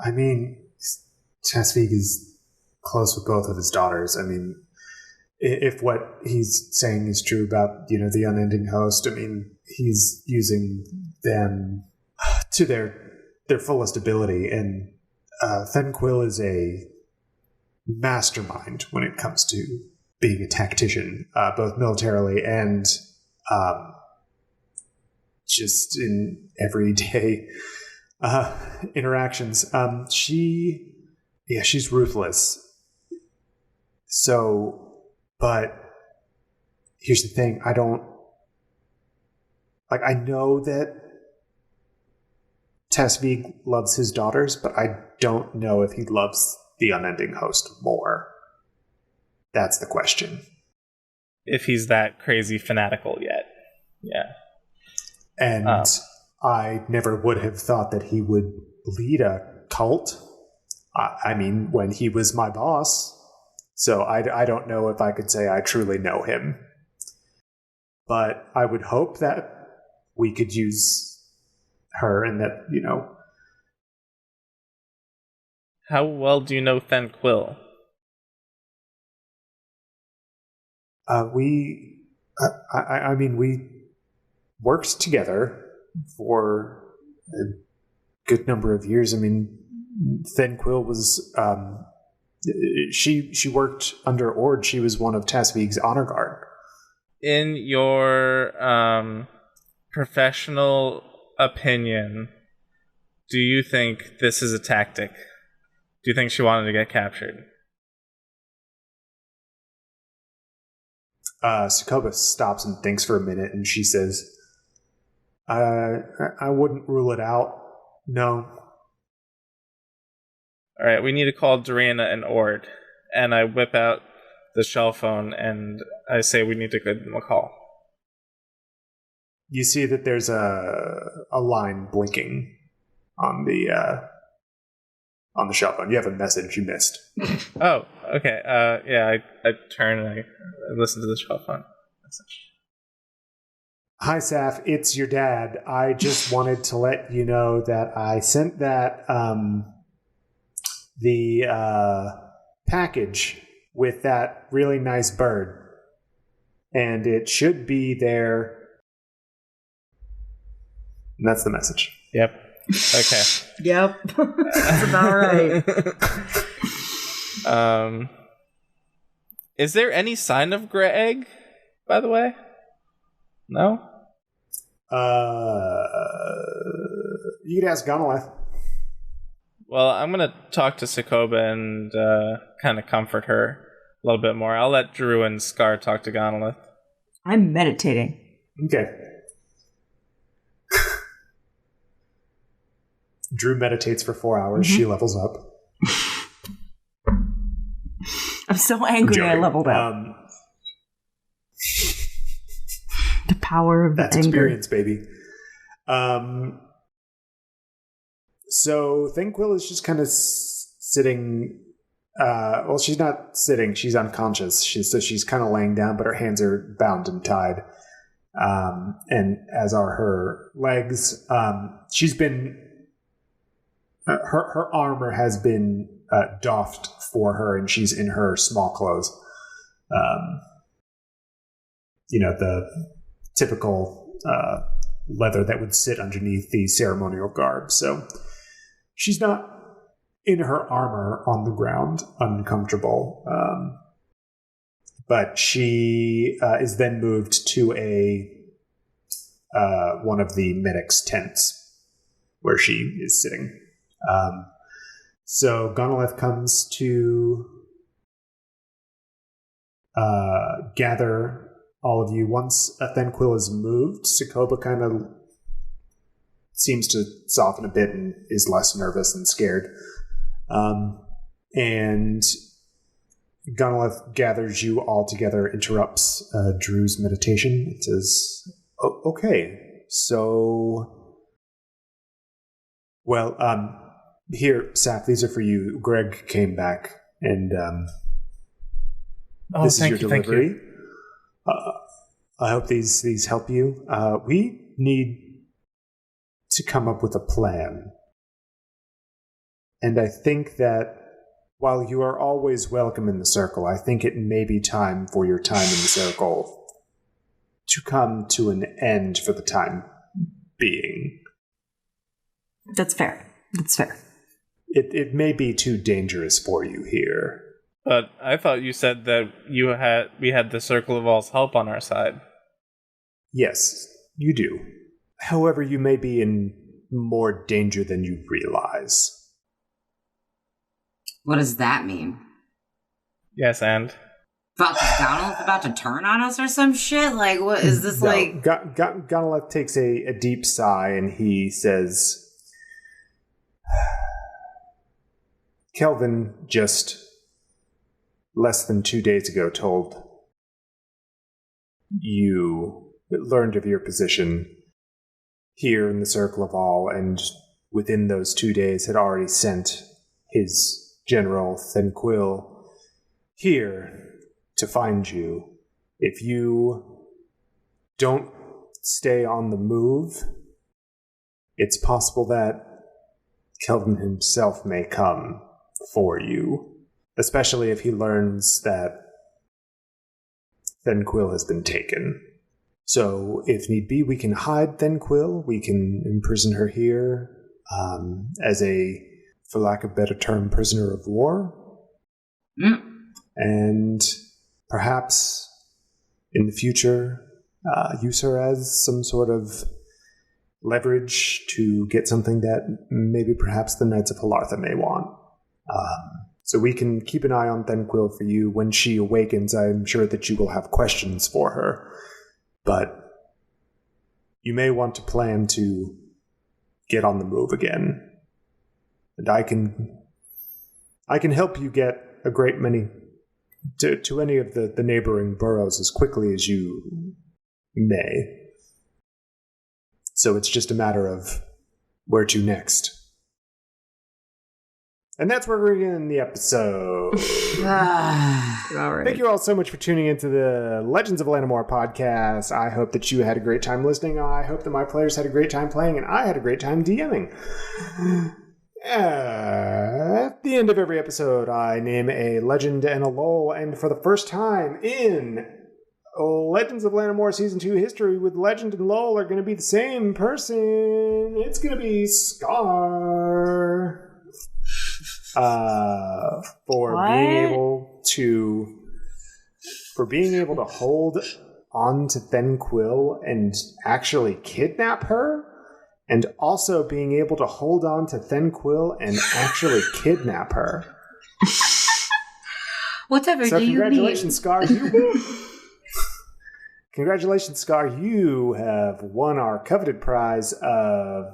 I mean, Tasvig is close with both of his daughters. I mean, if what he's saying is true about, the unending host, I mean, he's using them to their fullest ability. And Thenquil is a mastermind when it comes to being a tactician, both militarily and just in everyday interactions. She's ruthless. So... But here's the thing, I know that Tasvig loves his daughters, but I don't know if he loves the unending host more. That's the question. If he's that crazy fanatical yet. Yeah. And I never would have thought that he would lead a cult. I mean, when he was my boss... So I don't know if I could say I truly know him. But I would hope that we could use her and that, How well do you know Thanquil? We worked together for a good number of years. I mean, Thanquil was, she worked under Ord. She was one of Tasvig's honor guard. In your professional opinion, do you think this is a tactic? Do you think she wanted to get captured? Sokoba stops and thinks for a minute, and she says, I wouldn't rule it out. No. All right, we need to call Dorina and Ord. And I whip out the shell phone, and I say we need to give them a call. You see that there's a line blinking on the shell phone. You have a message you missed. Oh, okay. Yeah, I turn and I listen to the shell phone message. Hi, Saf. It's your dad. I just wanted to let you know that I sent that the package with that really nice bird, and it should be there. And that's the message. Yep. Okay. Yep. That's about right. Is there any sign of Greg, by the way? No? You could ask Gonolith. Well, I'm going to talk to Sokoba and kind of comfort her a little bit more. I'll let Drew and Scar talk to Gonolith. I'm meditating. Okay. Drew meditates for 4 hours. Mm-hmm. She levels up. I'm so angry I leveled up. The power of that's anger. Experience, baby. So Thanquil is just kind of sitting. Well, she's not sitting. She's unconscious. She's kind of laying down, but her hands are bound and tied. And as are her legs. She's been... Her armor has been doffed for her, and she's in her small clothes. The typical leather that would sit underneath the ceremonial garb. So she's not in her armor on the ground, uncomfortable. But she is then moved to one of the medic's tents where she is sitting. So Gonolith comes to gather all of you. Once Thanquil is moved, Sokoba kind of seems to soften a bit and is less nervous and scared. And Gonolith gathers you all together, interrupts Drew's meditation. It says, okay, so... Well, here, Saf, these are for you. Greg came back, and this is your delivery. I hope these help you. We need to come up with a plan. And I think that while you are always welcome in the circle, I think it may be time for your time in the circle to come to an end for the time being. That's fair. It may be too dangerous for you here. But I thought you said that we had the Circle of All's help on our side. Yes, you do. However, you may be in more danger than you realize. What does that mean? Yes, and? Gonolith about to turn on us or some shit? Like, what is this like? Gonolith takes a deep sigh and he says... Kelvin just less than 2 days ago learned of your position here in the Circle of All, and within those 2 days had already sent his general Thanquil here to find you. If you don't stay on the move, it's possible that Kelvin himself may come for you, especially if he learns that Thenquill has been taken. So, if need be, we can hide Thenquill. We can imprison her here as a, for lack of a better term, prisoner of war. And perhaps in the future, use her as some sort of leverage to get something that maybe perhaps the Knights of Halartha may want. So we can keep an eye on Thenquill for you. When she awakens, I'm sure that you will have questions for her. But you may want to plan to get on the move again. And I can help you get a great many to any of the neighboring boroughs as quickly as you may. So it's just a matter of where to next. And that's where we're going to end the episode. All right. Thank you all so much for tuning into the Legends of Lanimora podcast. I hope that you had a great time listening. I hope that my players had a great time playing, and I had a great time DMing. At the end of every episode, I name a legend and a lol, and for the first time in Legends of Lanimora Season 2 history, with legend and lol are going to be the same person. It's going to be Scar. For being able to hold on to Thenquill and actually kidnap her, and also being able to hold on to Thenquill and actually kidnap her. Whatever so do you congratulations, Scar. Congratulations, Scar. You have won our coveted prize of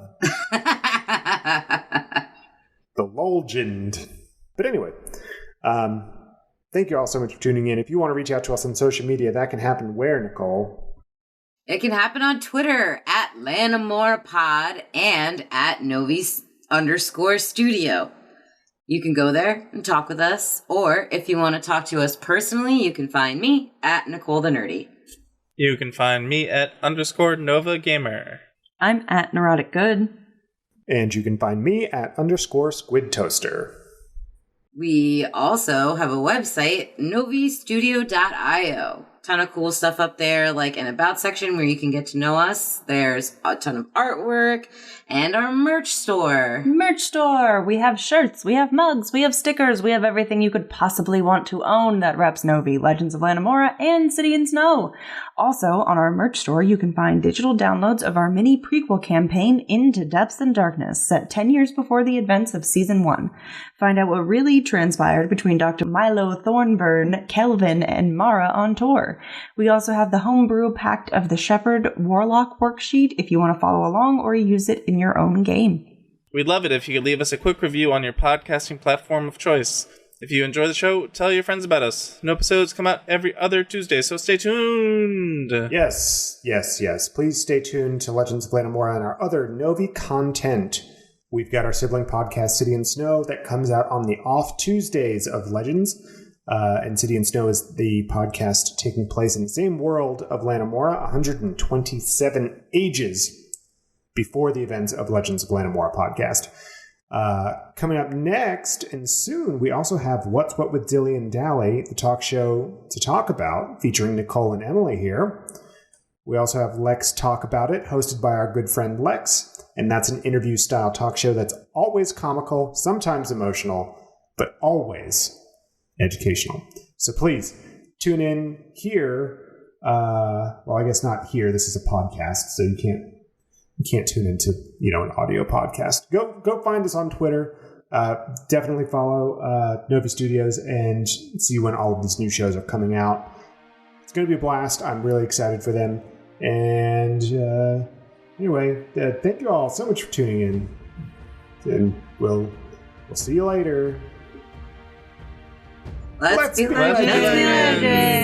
the Legend. But anyway, thank you all so much for tuning in. If you want to reach out to us on social media, that can happen where, Nicole? It can happen on Twitter at Lanimora Pod and at Novi_studio. You can go there and talk with us, or if you want to talk to us personally, you can find me at Nicole the Nerdy. You can find me at _Nova Gamer. I'm at Neurotic Good. And you can find me at _Squid Toaster. We also have a website, novistudio.io. Ton of cool stuff up there, like an about section where you can get to know us. There's a ton of artwork and our merch store. Merch store! We have shirts, we have mugs, we have stickers, we have everything you could possibly want to own that reps Novi, Legends of Lanimora, and City and Snow. Also, on our merch store, you can find digital downloads of our mini prequel campaign, Into Depths and Darkness, set 10 years before the events of Season 1. Find out what really transpired between Dr. Milo Thornburn, Kelvin, and Mara on tour. We also have the Homebrew Pact of the Shepherd Warlock worksheet if you want to follow along or use it in your own game. We'd love it if you could leave us a quick review on your podcasting platform of choice. If you enjoy the show, tell your friends about us. New episodes come out every other Tuesday, so stay tuned. Yes. Please stay tuned to Legends of Lanimora and our other Novi content. We've got our sibling podcast, City and Snow, that comes out on the off Tuesdays of Legends. And City and Snow is the podcast taking place in the same world of Lanimora, 127 ages before the events of Legends of Lanimora podcast. Coming up next and soon, we also have What's What with Dilly and Dally, the talk show to talk about, featuring Nicole and Emily here. We also have Lex Talk About It, hosted by our good friend Lex, and that's an interview-style talk show that's always comical, sometimes emotional, but always educational. So please tune in here. Well, I guess not here. This is a podcast, so you can't tune into an audio podcast. Go find us on Twitter. Definitely follow Novi Studios and see when all of these new shows are coming out. It's going to be a blast. I'm really excited for them. And anyway, thank you all so much for tuning in, and we'll see you later. Let's be legends.